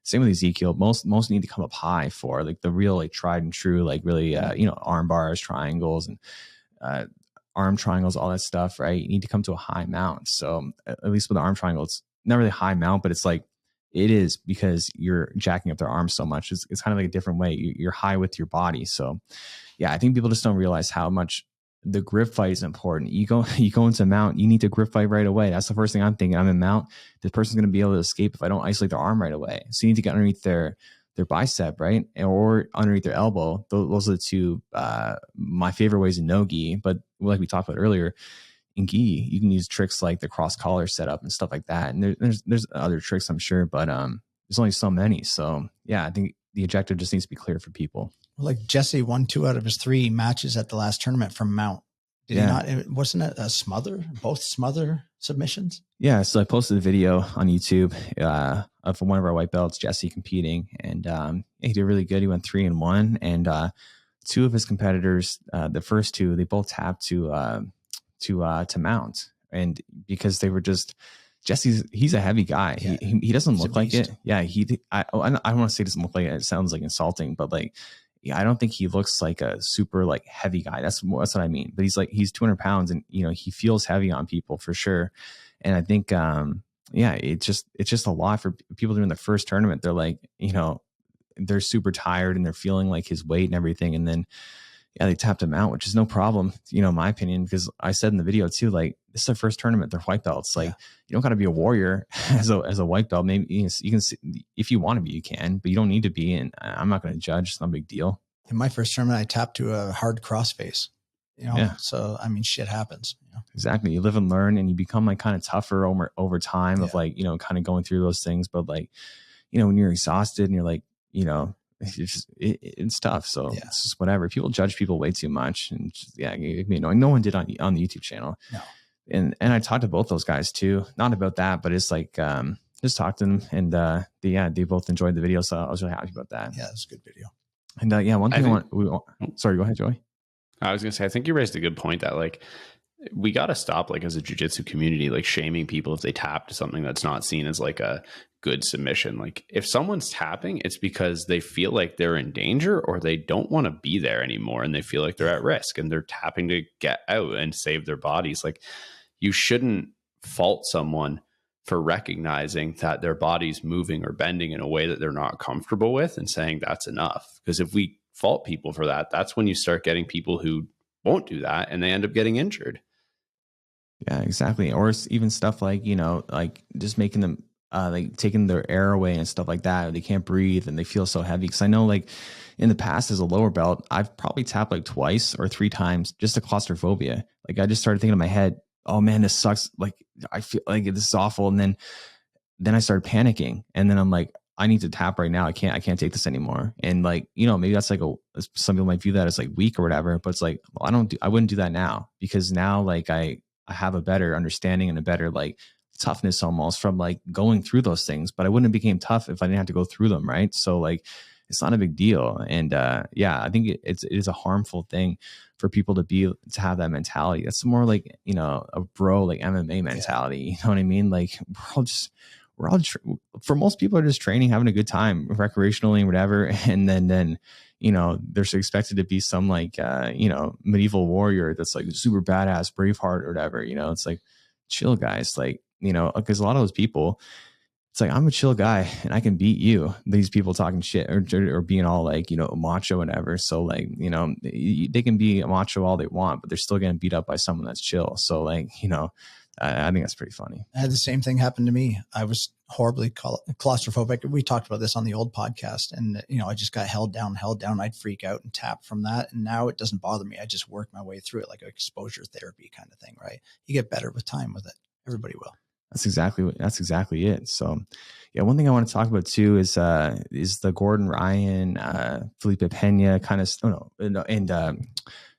same with Ezekiel, most need to come up high for like the real, like tried and true, like really, arm bars, triangles, and arm triangles, all that stuff, right? You need to come to a high mount. So at least with the arm triangle, it's not really high mount, but it's like, it is because you're jacking up their arms so much. It's kind of like a different way. You're high with your body. So yeah, I think people just don't realize how much the grip fight is important. You go into Mount, you need to grip fight right away. That's the first thing I'm thinking. I'm in Mount. This person's going to be able to escape if I don't isolate their arm right away. So you need to get underneath their bicep, right? Or underneath their elbow. Those are the two, my favorite ways in no-gi. But like we talked about earlier, in gi, you can use tricks like the cross collar setup and stuff like that. And there's other tricks, I'm sure, but there's only so many. So yeah, I think the objective just needs to be clear for people. Like Jesse won 2 out of his 3 matches at the last tournament from Mount. Did he not? Wasn't it a smother? Both smother submissions? Yeah. So I posted a video on YouTube of one of our white belts, Jesse, competing, and he did really good. He went 3-1, and 2 of his competitors, the first 2, they both tapped to Mount, and because they were just he's a heavy guy. Yeah. He doesn't look like it. Yeah. I don't want to say doesn't look like it. It sounds like insulting, but like, yeah, I don't think he looks like a super like heavy guy. That's what I mean. But he's 200 pounds, and he feels heavy on people for sure. And I think it's just a lot for people doing the first tournament. They're like, they're super tired and they're feeling like his weight and everything. And then they tapped him out, which is no problem, in my opinion, because I said in the video too, like, this is their first tournament, they're white belts. Like, you don't got to be a warrior as a white belt. Maybe you can, if you want to be, you can, but you don't need to be. And I'm not going to judge. It's not a big deal. In my first tournament, I tapped to a hard crossface, so, I mean, shit happens. Exactly. You live and learn, and you become like kind of tougher over time of like, kind of going through those things. But like, when you're exhausted and you're like, it's tough. So it's just whatever. People judge people way too much, and just, it can be annoying. No one did on the YouTube channel. No. And I talked to both those guys too, not about that, but it's like, just talked to them, and they both enjoyed the video. So I was really happy about that. Yeah, it's a good video. And one thing sorry, go ahead, Joey. I was going to say, I think you raised a good point that like, we got to stop, like, as a jiu-jitsu community, like shaming people if they tap to something that's not seen as like a good submission. Like, if someone's tapping, it's because they feel like they're in danger, or they don't want to be there anymore, and they feel like they're at risk, and they're tapping to get out and save their bodies. Like, you shouldn't fault someone for recognizing that their body's moving or bending in a way that they're not comfortable with and saying that's enough. Because if we fault people for that, that's when you start getting people who won't do that, and they end up getting injured. Yeah, exactly. Or even stuff like, like just making them like taking their air away and stuff like that. They can't breathe and they feel so heavy. Because I know, like, in the past as a lower belt, I've probably tapped like 2 or 3 times just to claustrophobia. Like, I just started thinking in my head, oh man, this sucks. Like, I feel like this is awful. And then I started panicking, and then I'm like, I need to tap right now. I can't take this anymore. And like, maybe that's like some people might view that as like weak or whatever, but it's like, well, I wouldn't do that now, because now like I have a better understanding and a better like toughness almost from like going through those things. But I wouldn't have became tough if I didn't have to go through them. Right. So like, it's not a big deal. And yeah, I think it is a harmful thing for people to have that mentality. That's more like, you know, a bro, like MMA mentality. You know what I mean? Like for most people are just training, having a good time recreationally and whatever. And then, you know, they're expected to be some like, you know, medieval warrior that's like super badass, Braveheart or whatever. You know, it's like, chill, guys. Like, you know, because a lot of those people, it's like, I'm a chill guy and I can beat you. These people talking shit or being all like, you know, macho, whatever. So like, you know, they can be macho all they want, but they're still getting beat up by someone that's chill. So like, you know, I think that's pretty funny. I had the same thing happen to me. I was horribly claustrophobic. We talked about this on the old podcast, and you know, I just got held down. I'd freak out and tap from that. And now it doesn't bother me. I just work my way through it, like exposure therapy kind of thing, right? You get better with time with it. Everybody will. That's exactly it. So yeah, one thing I want to talk about too is the Gordon Ryan, Felipe Pena kind of,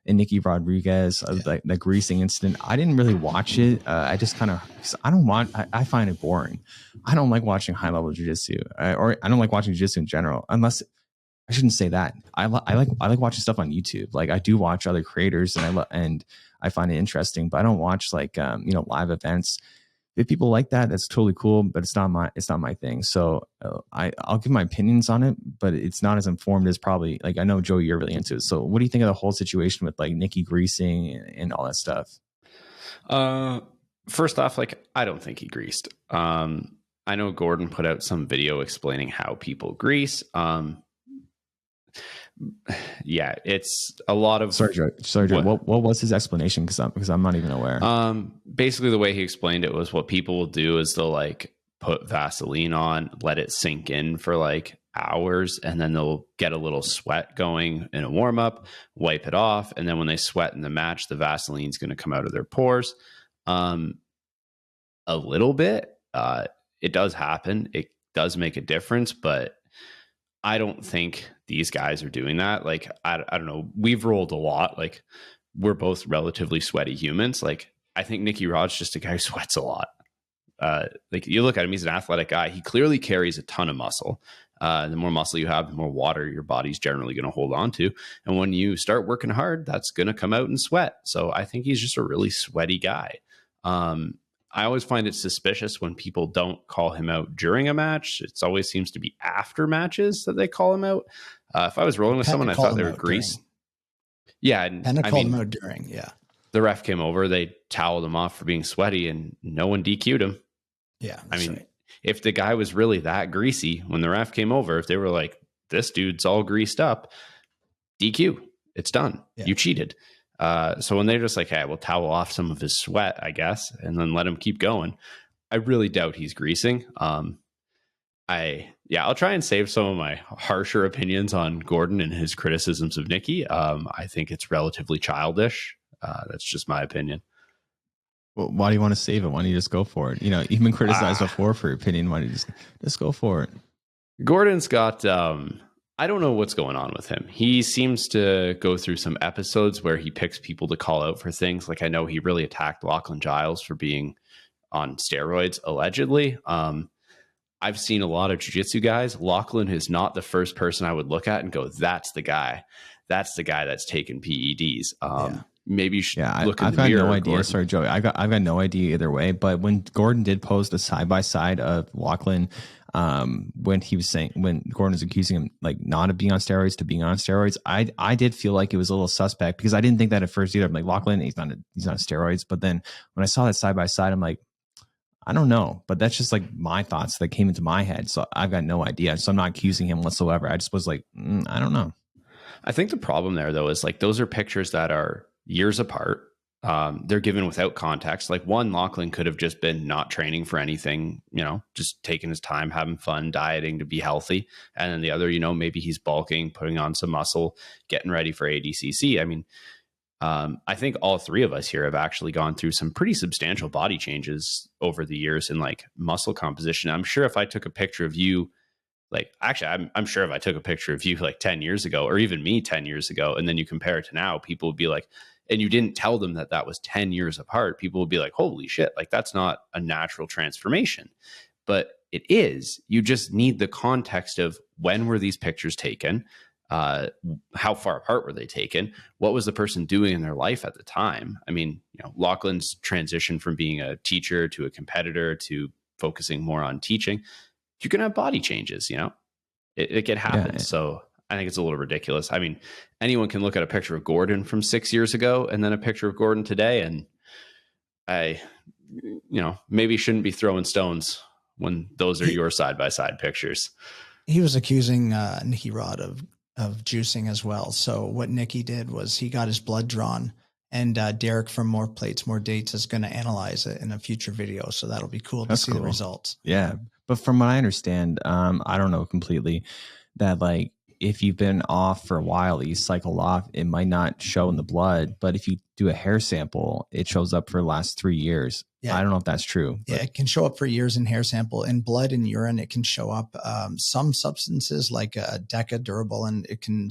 and Nicky Rodriguez, like the greasing incident. I didn't really watch it. I just kind of, I find it boring. I don't like watching high level jiu-jitsu, or I don't like watching jiu-jitsu in general, unless I shouldn't say that. I like watching stuff on YouTube. Like I do watch other creators and I find it interesting, but I don't watch like, you know, live events. If people like that, that's totally cool, but it's not my thing. So I'll give my opinions on it, but it's not as informed as probably, like, I know Joey, you're really into it. So what do you think of the whole situation with like Nicky greasing and all that stuff? First off, like, I don't think he greased. I know Gordon put out some video explaining how people grease. Yeah, it's a lot of. Sorry, Joe. What was his explanation? Because I'm not even aware. Basically, the way he explained it was what people will do is they'll like put Vaseline on, let it sink in for like hours, and then they'll get a little sweat going in a warm up, wipe it off, and then when they sweat in the match, the Vaseline's going to come out of their pores. A little bit. It does happen. It does make a difference, but I don't think these guys are doing that. Like, I don't know. We've rolled a lot. Like, we're both relatively sweaty humans. Like, I think Nicky Rod's just a guy who sweats a lot. Like, you look at him, he's an athletic guy. He clearly carries a ton of muscle. The more muscle you have, the more water your body's generally going to hold on to. And when you start working hard, that's going to come out in sweat. So I think he's just a really sweaty guy. I always find it suspicious when people don't call him out during a match. It always seems to be after matches that they call him out. If I was rolling with someone, I thought they were greased. Yeah. And Pena called him out during, yeah. The ref came over, they toweled him off for being sweaty, and no one DQ'd him. Yeah. I mean, if the guy was really that greasy when the ref came over, if they were like, this dude's all greased up, DQ, it's done. Yeah. You cheated. So when they're just like, hey, we'll towel off some of his sweat, I guess, and then let him keep going, I really doubt he's greasing. I'll try and save some of my harsher opinions on Gordon and his criticisms of Nicky. I think it's relatively childish. That's just my opinion. Well, why do you want to save it? Why don't you just go for it? You know, you've been criticized before for your opinion. Why don't you just go for it? Gordon's got, I don't know what's going on with him. He seems to go through some episodes where he picks people to call out for things. Like, I know he really attacked Lachlan Giles for being on steroids, allegedly. I've seen a lot of jiu-jitsu guys. Lachlan is not the first person I would look at and go, that's the guy. That's the guy that's taken PEDs. Maybe you should look in the mirror. I've got no idea. Gordon. Sorry, Joey. I've got no idea either way. But when Gordon did post the side-by-side of Lachlan, when Gordon was accusing him like not of being on steroids to being on steroids, I did feel like it was a little suspect because I didn't think that at first either. I'm like, Lachlan, he's not on steroids. But then when I saw that side-by-side, I'm like, I don't know, but that's just like my thoughts that came into my head. So I've got no idea. So I'm not accusing him whatsoever. I just was like, I don't know. I think the problem there though is like those are pictures that are years apart. They're given without context. Like one, Lachlan could have just been not training for anything, you know, just taking his time, having fun, dieting to be healthy. And then the other, you know, maybe he's bulking, putting on some muscle, getting ready for ADCC. I mean, I think all three of us here have actually gone through some pretty substantial body changes over the years in like muscle composition. I'm sure if I took a picture of you, like actually, I'm sure if I took a picture of you like 10 years ago or even me 10 years ago, and then you compare it to now, people would be like, and you didn't tell them that that was 10 years apart, people would be like, holy shit, like that's not a natural transformation. But it is. You just need the context of when were these pictures taken? How far apart were they taken? What was the person doing in their life at the time? I mean, Lachlan's transition from being a teacher to a competitor to focusing more on teaching. You're going to have body changes, it can happen. Yeah. So I think it's a little ridiculous. I mean, anyone can look at a picture of Gordon from 6 years ago and then a picture of Gordon today. And I, maybe shouldn't be throwing stones when those are your side-by-side pictures. He was accusing Nicky Rod of juicing as well. So what Nicky did was he got his blood drawn, and Derek from More Plates, More Dates is going to analyze it in a future video. So that'll be cool to see the results. Yeah. But from what I understand, I don't know completely, that like if you've been off for a while, you cycle off, it might not show in the blood. But if you do a hair sample, it shows up for the last 3 years. Yeah. I don't know if that's true. Yeah, it can show up for years in hair sample. In blood and urine, it can show up. Some substances like Deca Durable, and it can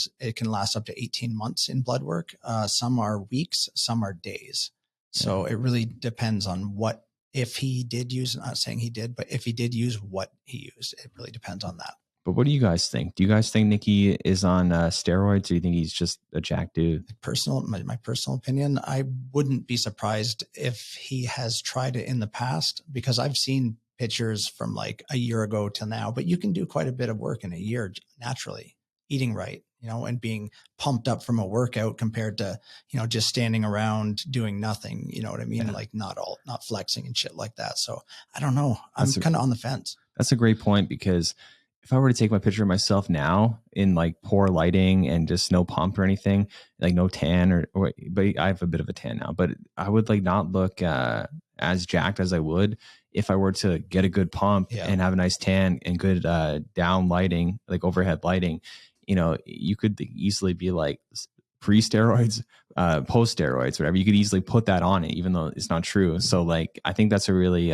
last up to 18 months in blood work. Some are weeks, some are days. So it really depends on what, if he did use, I'm not saying he did, but if he did use what he used, it really depends on that. But what do you guys think? Do you guys think Nicky is on steroids, or do you think he's just a jack dude? My personal opinion, I wouldn't be surprised if he has tried it in the past, because I've seen pictures from like a year ago to now, but you can do quite a bit of work in a year naturally, eating right, and being pumped up from a workout compared to, just standing around doing nothing, you know what I mean? Yeah. Like not flexing and shit like that. So I don't know. I'm kind of on the fence. That's a great point, because if I were to take my picture of myself now in like poor lighting and just no pump or anything, like no tan but I have a bit of a tan now, but I would like not look as jacked as I would if I were to get a good pump and have a nice tan and good down lighting, like overhead lighting. You could easily be like pre-steroids, post-steroids, whatever. You could easily put that on it, even though it's not true. So like, I think that's a really,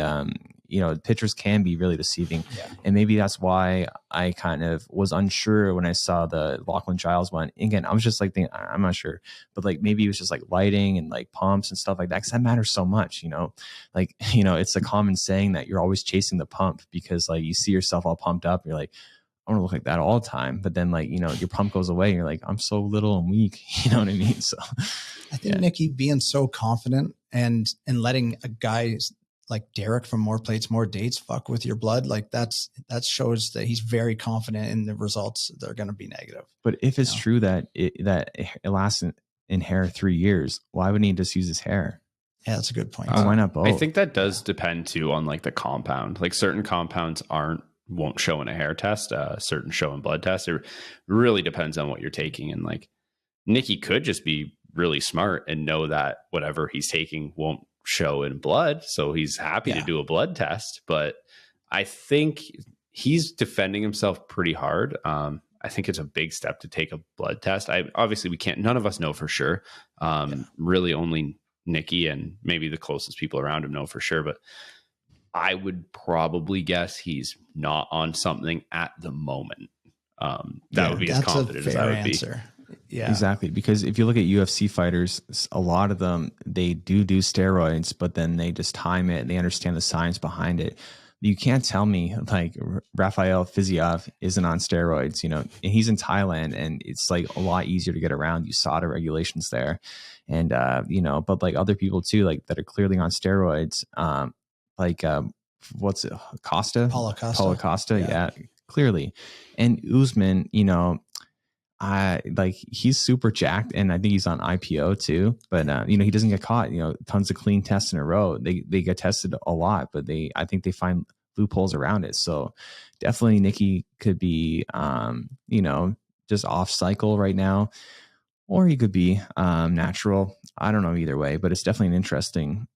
pictures can be really deceiving. Yeah. And maybe that's why I kind of was unsure when I saw the Lachlan Giles one. Again, I was just like thinking, I'm not sure, but like maybe it was just like lighting and like pumps and stuff like that, because that matters so much, it's a common saying that you're always chasing the pump, because like you see yourself all pumped up and you're like, I want to look like that all the time. But then like, your pump goes away and you're like, I'm so little and weak. You know what I mean? So I think Nicky being so confident and letting a guy like Derek from More Plates, More Dates fuck with your blood, like that shows that he's very confident in the results that are going to be negative. But if it's true that it lasts in hair 3 years, why wouldn't he just use his hair? Yeah, that's a good point. Why not both? I think that does depend too on like the compound. Like certain compounds won't show in a hair test, certain show in blood tests. It really depends on what you're taking. And like Nicky could just be really smart and know that whatever he's taking won't show in blood. So he's happy to do a blood test. But I think he's defending himself pretty hard. I think it's a big step to take a blood test. Obviously we can't, none of us know for sure. Really only Nicky and maybe the closest people around him know for sure. But I would probably guess he's not on something at the moment. That would be as confident as I would be. Yeah, exactly. Because if you look at UFC fighters, a lot of them, they do steroids, but then they just time it and they understand the science behind it. You can't tell me like Rafael Fiziev isn't on steroids, and he's in Thailand, and it's like a lot easier to get around USADA regulations there. And, but like other people too, like that are clearly on steroids, what's it? Paulo Costa. Yeah, clearly. And Usman, he's super jacked, and I think he's on IPO too, but he doesn't get caught, tons of clean tests in a row. They get tested a lot, but I think they find loopholes around it. So definitely Nicky could be, just off cycle right now, or he could be natural. I don't know either way, but it's definitely an interesting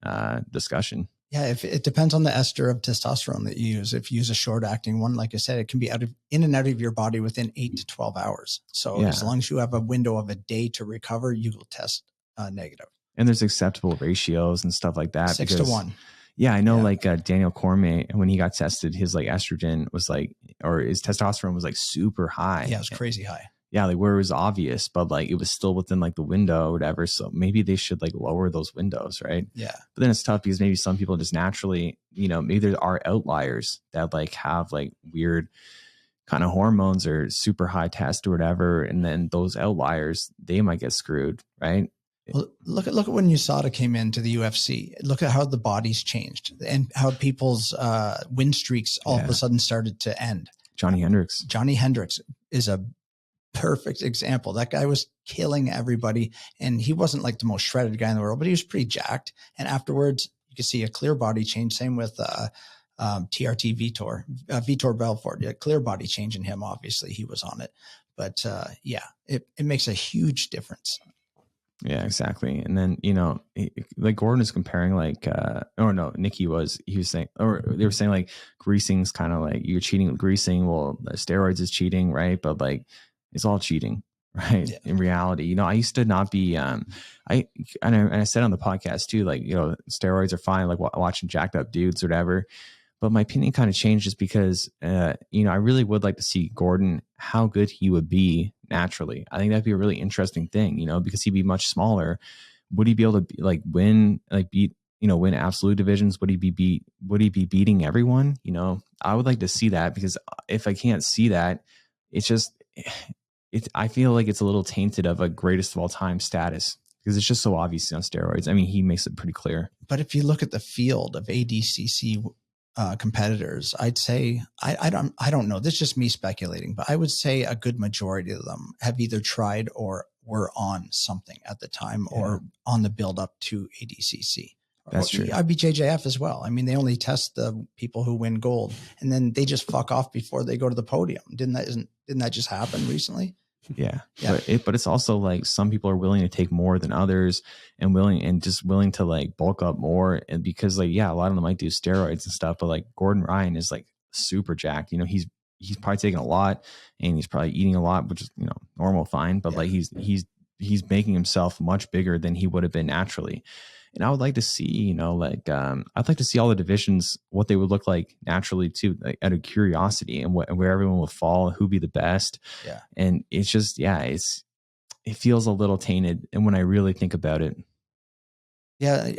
discussion. Yeah, if it depends on the ester of testosterone that you use. If you use a short acting one, like I said, it can be in and out of your body within 8 to 12 hours. So as long as you have a window of a day to recover, you will test negative. And there's acceptable ratios and stuff like that. 6 to 1. Yeah, I know. Like Daniel Cormier, when he got tested, his like estrogen was or his testosterone was like super high. Yeah, it was crazy high. Yeah, like where it was obvious, but like it was still within like the window or whatever. So maybe they should like lower those windows, right? Yeah. But then it's tough because maybe some people just naturally you know, maybe there are outliers that like have like weird kind of hormones or super high test or whatever. And then those outliers, they might get screwed, right? Well, look at when USADA came into the UFC. Look at how the body's changed and how people's win streaks all of a sudden started to end. Johnny Hendricks is a perfect example. That guy was killing everybody, and he wasn't like the most shredded guy in the world, but he was pretty jacked. And afterwards, you could see a clear body change. Same with TRT Vitor Belfort. Yeah, clear body change in him. Obviously, he was on it, but yeah, it makes a huge difference. Yeah, exactly. And then, you know, like Gordon is comparing like, or no, Nicky he was saying, or they were saying like greasing's kind of like you're cheating with greasing. Well, steroids is cheating, right? But like, it's all cheating, right? Yeah. In reality, you know, I used to not be, I said on the podcast too, like, you know, steroids are fine, like watching jacked up dudes or whatever. But my opinion kind of changed just because, you know, I really would like to see Gordon, how good he would be naturally. I think that'd be a really interesting thing, you know, because he'd be much smaller. Would he be able to win absolute divisions? Would he be beating everyone? You know, I would like to see that, because if I can't see that, I feel like it's a little tainted of a greatest of all time status, because it's just so obvious on steroids. I mean, he makes it pretty clear. But if you look at the field of ADCC competitors, I'd say, I don't know, this is just me speculating, but I would say a good majority of them have either tried or were on something at the time, or on the build up to ADCC. That's true. IBJJF as well. I mean, they only test the people who win gold, and then they just fuck off before they go to the podium. Didn't that just happen recently? Yeah. But it's also like some people are willing to take more than others, and willing to like bulk up more. And because like, yeah, a lot of them might do steroids and stuff, but like Gordon Ryan is like super jacked. You know, he's probably taking a lot, and he's probably eating a lot, which is, you know, normal, fine. But like he's making himself much bigger than he would have been naturally. And I would like to see, you know, like I'd like to see all the divisions, what they would look like naturally too, like, out of curiosity, and where everyone will fall, who'd be the best. Yeah. And it's just, it feels a little tainted. And when I really think about it. Yeah,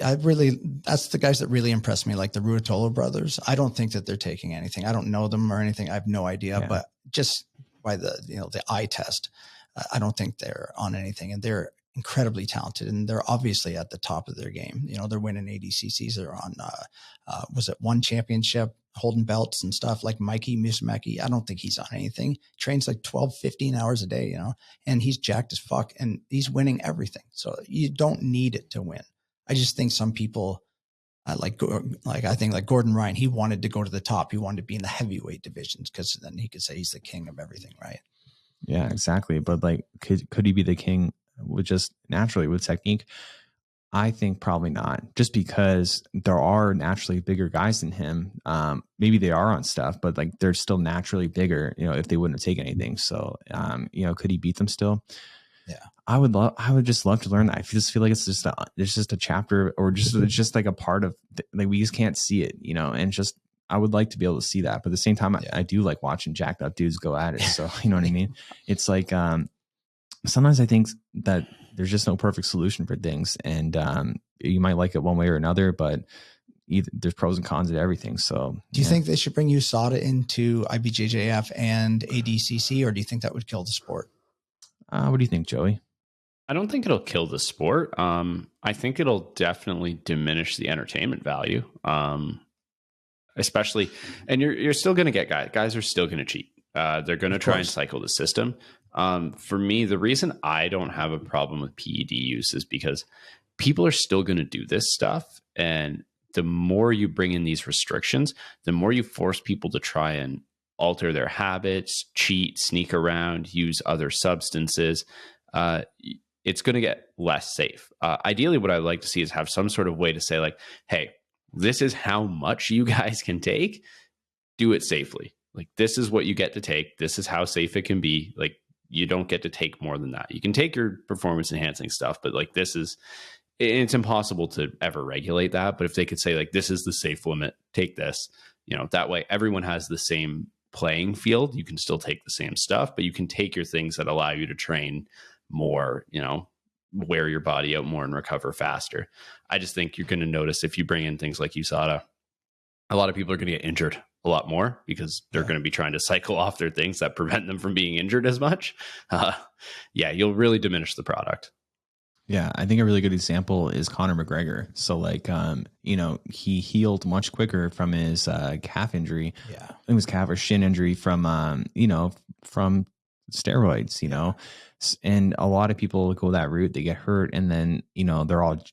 that's the guys that really impressed me, like the Ruotolo brothers. I don't think that they're taking anything. I don't know them or anything. I have no idea, but just by the eye test, I don't think they're on anything, and they're incredibly talented, and they're obviously at the top of their game. You know, they're winning ADCCs. They're on, was it one championship, holding belts and stuff, like Mikey Musumeci. I don't think he's on anything. Trains like 12, 15 hours a day, you know, and he's jacked as fuck, and he's winning everything. So you don't need it to win. I just think some people, I think like Gordon Ryan, he wanted to go to the top. He wanted to be in the heavyweight divisions, because then he could say he's the king of everything, right? Yeah, exactly. But like, could he be the king with just naturally with technique? I think probably not, just because there are naturally bigger guys than him. Maybe they are on stuff, but like they're still naturally bigger, you know, if they wouldn't have taken anything. So, you know, could he beat them still? Yeah, I would just love to learn that. I just feel like it's just a chapter, or it's just like a part of like, we just can't see it, you know, and just, I would like to be able to see that. But at the same time, I do like watching jacked up dudes go at it. So, you know what I mean? It's like, sometimes I think that there's just no perfect solution for things, and you might like it one way or another, but there's pros and cons to everything. So do you think they should bring USADA into IBJJF and ADCC, or do you think that would kill the sport? What do you think, Joey? I don't think it'll kill the sport. I think it'll definitely diminish the entertainment value, especially, and you're still going to get guys are still going to cheat. They're going to try and cycle the system. For me, the reason I don't have a problem with PED use is because people are still going to do this stuff. And the more you bring in these restrictions, the more you force people to try and alter their habits, cheat, sneak around, use other substances. It's going to get less safe. Ideally, what I'd like to see is have some sort of way to say like, hey, this is how much you guys can take. Do it safely. Like, this is what you get to take. This is how safe it can be. Like, you don't get to take more than that. You can take your performance enhancing stuff, but like, it's impossible to ever regulate that. But if they could say like, this is the safe limit, take this, you know, that way everyone has the same playing field. You can still take the same stuff, but you can take your things that allow you to train more, you know, wear your body out more and recover faster. I just think you're going to notice if you bring in things like USADA, a lot of people are going to get injured a lot more because they're going to be trying to cycle off their things that prevent them from being injured as much. You'll really diminish the product. Yeah, I think a really good example is Conor McGregor. So like, he healed much quicker from his calf injury. Yeah, I think it was calf or shin injury from, from steroids, and a lot of people go that route. They get hurt and then, they're all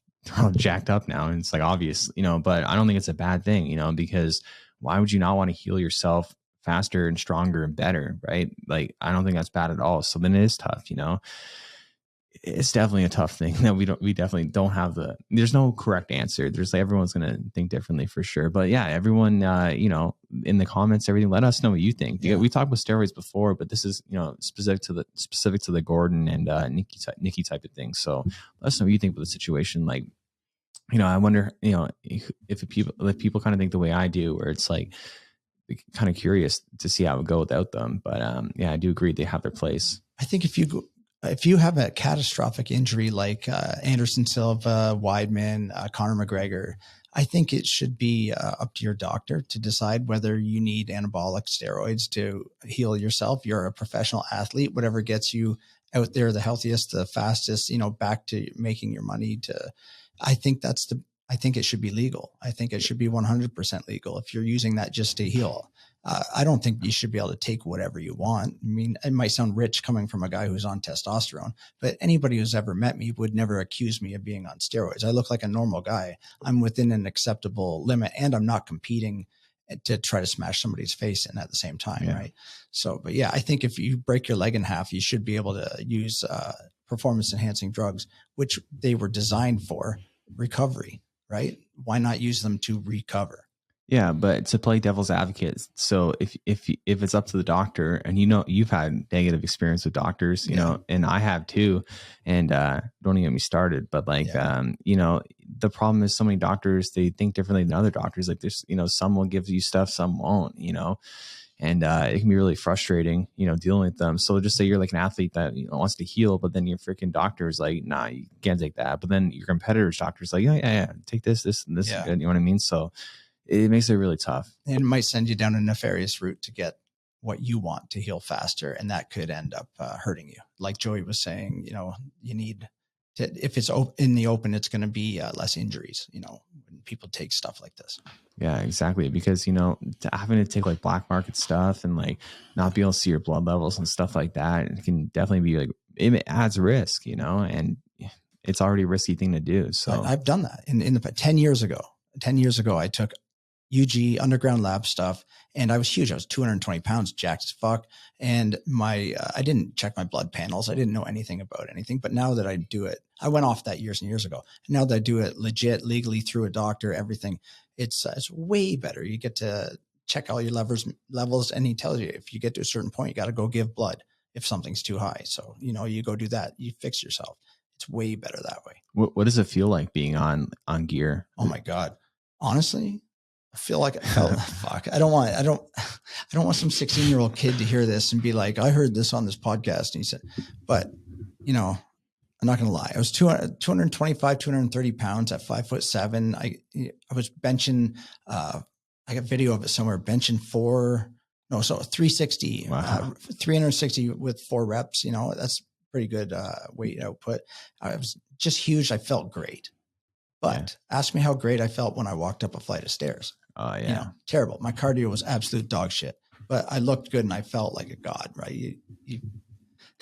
jacked up now. And it's like, obvious, but I don't think it's a bad thing, because why would you not want to heal yourself faster and stronger and better? Right. Like, I don't think that's bad at all. So then it is tough, It's definitely a tough thing that we definitely don't have there's no correct answer. There's like, everyone's going to think differently for sure. But yeah, everyone, in the comments, everything, let us know what you think. Yeah. We talked about steroids before, but this is, specific to the Gordon and Nicky type of thing. So let us know what you think about the situation. Like, I wonder, if people kind of think the way I do, where it's like kind of curious to see how it would go without them. But I do agree they have their place. I think if you have a catastrophic injury like Anderson Silva, Weidman, Conor McGregor, I think it should be up to your doctor to decide whether you need anabolic steroids to heal yourself. You're a professional athlete, whatever gets you out there the healthiest, the fastest, back to making your money. I think it should be legal. I think it should be 100% legal if you're using that just to heal. I don't think you should be able to take whatever you want. I mean, it might sound rich coming from a guy who's on testosterone, but anybody who's ever met me would never accuse me of being on steroids. I look like a normal guy. I'm within an acceptable limit, and I'm not competing to try to smash somebody's face in at the same time, right? So, but yeah, I think if you break your leg in half, you should be able to use performance-enhancing drugs, which they were designed for recovery, right? Why not use them to recover? Yeah, but to play devil's advocate, so if it's up to the doctor, and you've had negative experience with doctors, and I have too, and don't even get me started. But like, the problem is so many doctors, they think differently than other doctors. Like there's, some will give you stuff, some won't, and it can be really frustrating, dealing with them. So just say you're like an athlete that wants to heal, but then your freaking doctor is like, nah, you can't take that. But then your competitor's doctor is like, yeah, take this, and this is good. You know what I mean? So it makes it really tough. And it might send you down a nefarious route to get what you want to heal faster. And that could end up hurting you. Like Joey was saying, you need to, if it's in the open, it's going to be less injuries, when people take stuff like this. Yeah, exactly. Because, having to take like black market stuff and like not be able to see your blood levels and stuff like that, it can definitely be like, it adds risk, and it's already a risky thing to do. So I've done that in the 10 years ago, I took UG underground lab stuff, and I was huge. I was 220 pounds, jacked as fuck. And I didn't check my blood panels. I didn't know anything about anything. But now that I do it, I went off that years and years ago. Now that I do it legit, legally through a doctor, everything, it's way better. You get to check all your levels, and he tells you if you get to a certain point, you got to go give blood if something's too high. So, you go do that, you fix yourself. It's way better that way. What does it feel like being on gear? Oh my God. Honestly, I feel like fuck. I don't want some 16-year-old kid to hear this and be like, I heard this on this podcast. And he said, but I'm not going to lie. I was 225, 230 pounds at 5'7". I was benching, I got video of it somewhere, benching 360, wow. 360 with 4 reps. That's pretty good weight output. I was just huge. I felt great. But ask me how great I felt when I walked up a flight of stairs. Oh yeah. Terrible. My cardio was absolute dog shit, but I looked good and I felt like a god, right?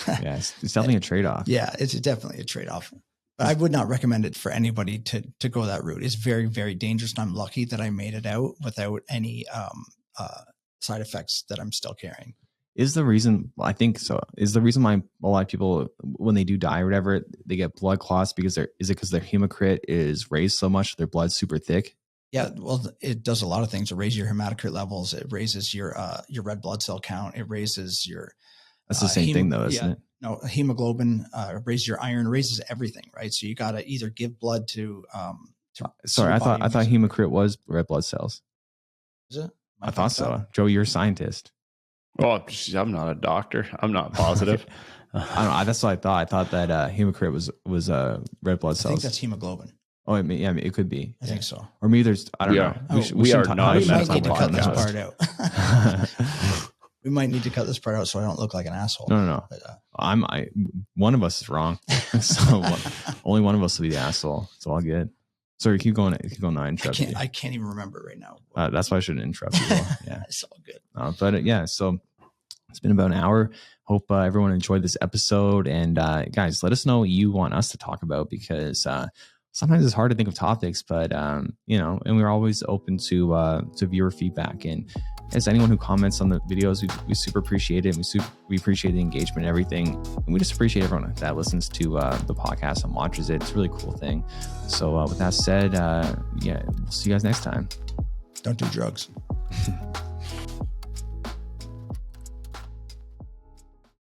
Yeah, it's definitely a trade-off. Yeah, it's definitely a trade-off. But I would not recommend it for anybody to go that route. It's very, very dangerous. And I'm lucky that I made it out without any side effects that I'm still carrying. Is the reason why a lot of people, when they do die or whatever, they get blood clots because their hematocrit is raised so much, their blood's super thick? Yeah, well, it does a lot of things. It raises your hematocrit levels. It raises your red blood cell count. It raises your. That's the same thing, though, isn't it? No, hemoglobin raises your iron, raises everything, right? So you got to either give blood to. Sorry, I thought hematocrit was red blood cells. Is it? I thought so. Joe, you're a scientist. Oh, I'm not a doctor. I'm not positive. I don't know. That's what I thought. I thought that hematocrit was red blood cells. I think that's hemoglobin. Oh, I mean, it could be. I think so. Or maybe there's, I don't know. We are not. We might need to cut this part out. We might need to cut this part out so I don't look like an asshole. No. But, one of us is wrong. So only one of us will be the asshole. It's all good. Sorry, keep going. I can't even remember right now. That's why I shouldn't interrupt you. Yeah, it's all good. But so it's been about an hour. Hope everyone enjoyed this episode. And guys, let us know what you want us to talk about, because sometimes it's hard to think of topics, but and we're always open to viewer feedback. And as anyone who comments on the videos, we super appreciate it. We appreciate the engagement and everything. And we just appreciate everyone that listens to the podcast and watches it. It's a really cool thing. So with that said, we'll see you guys next time. Don't do drugs.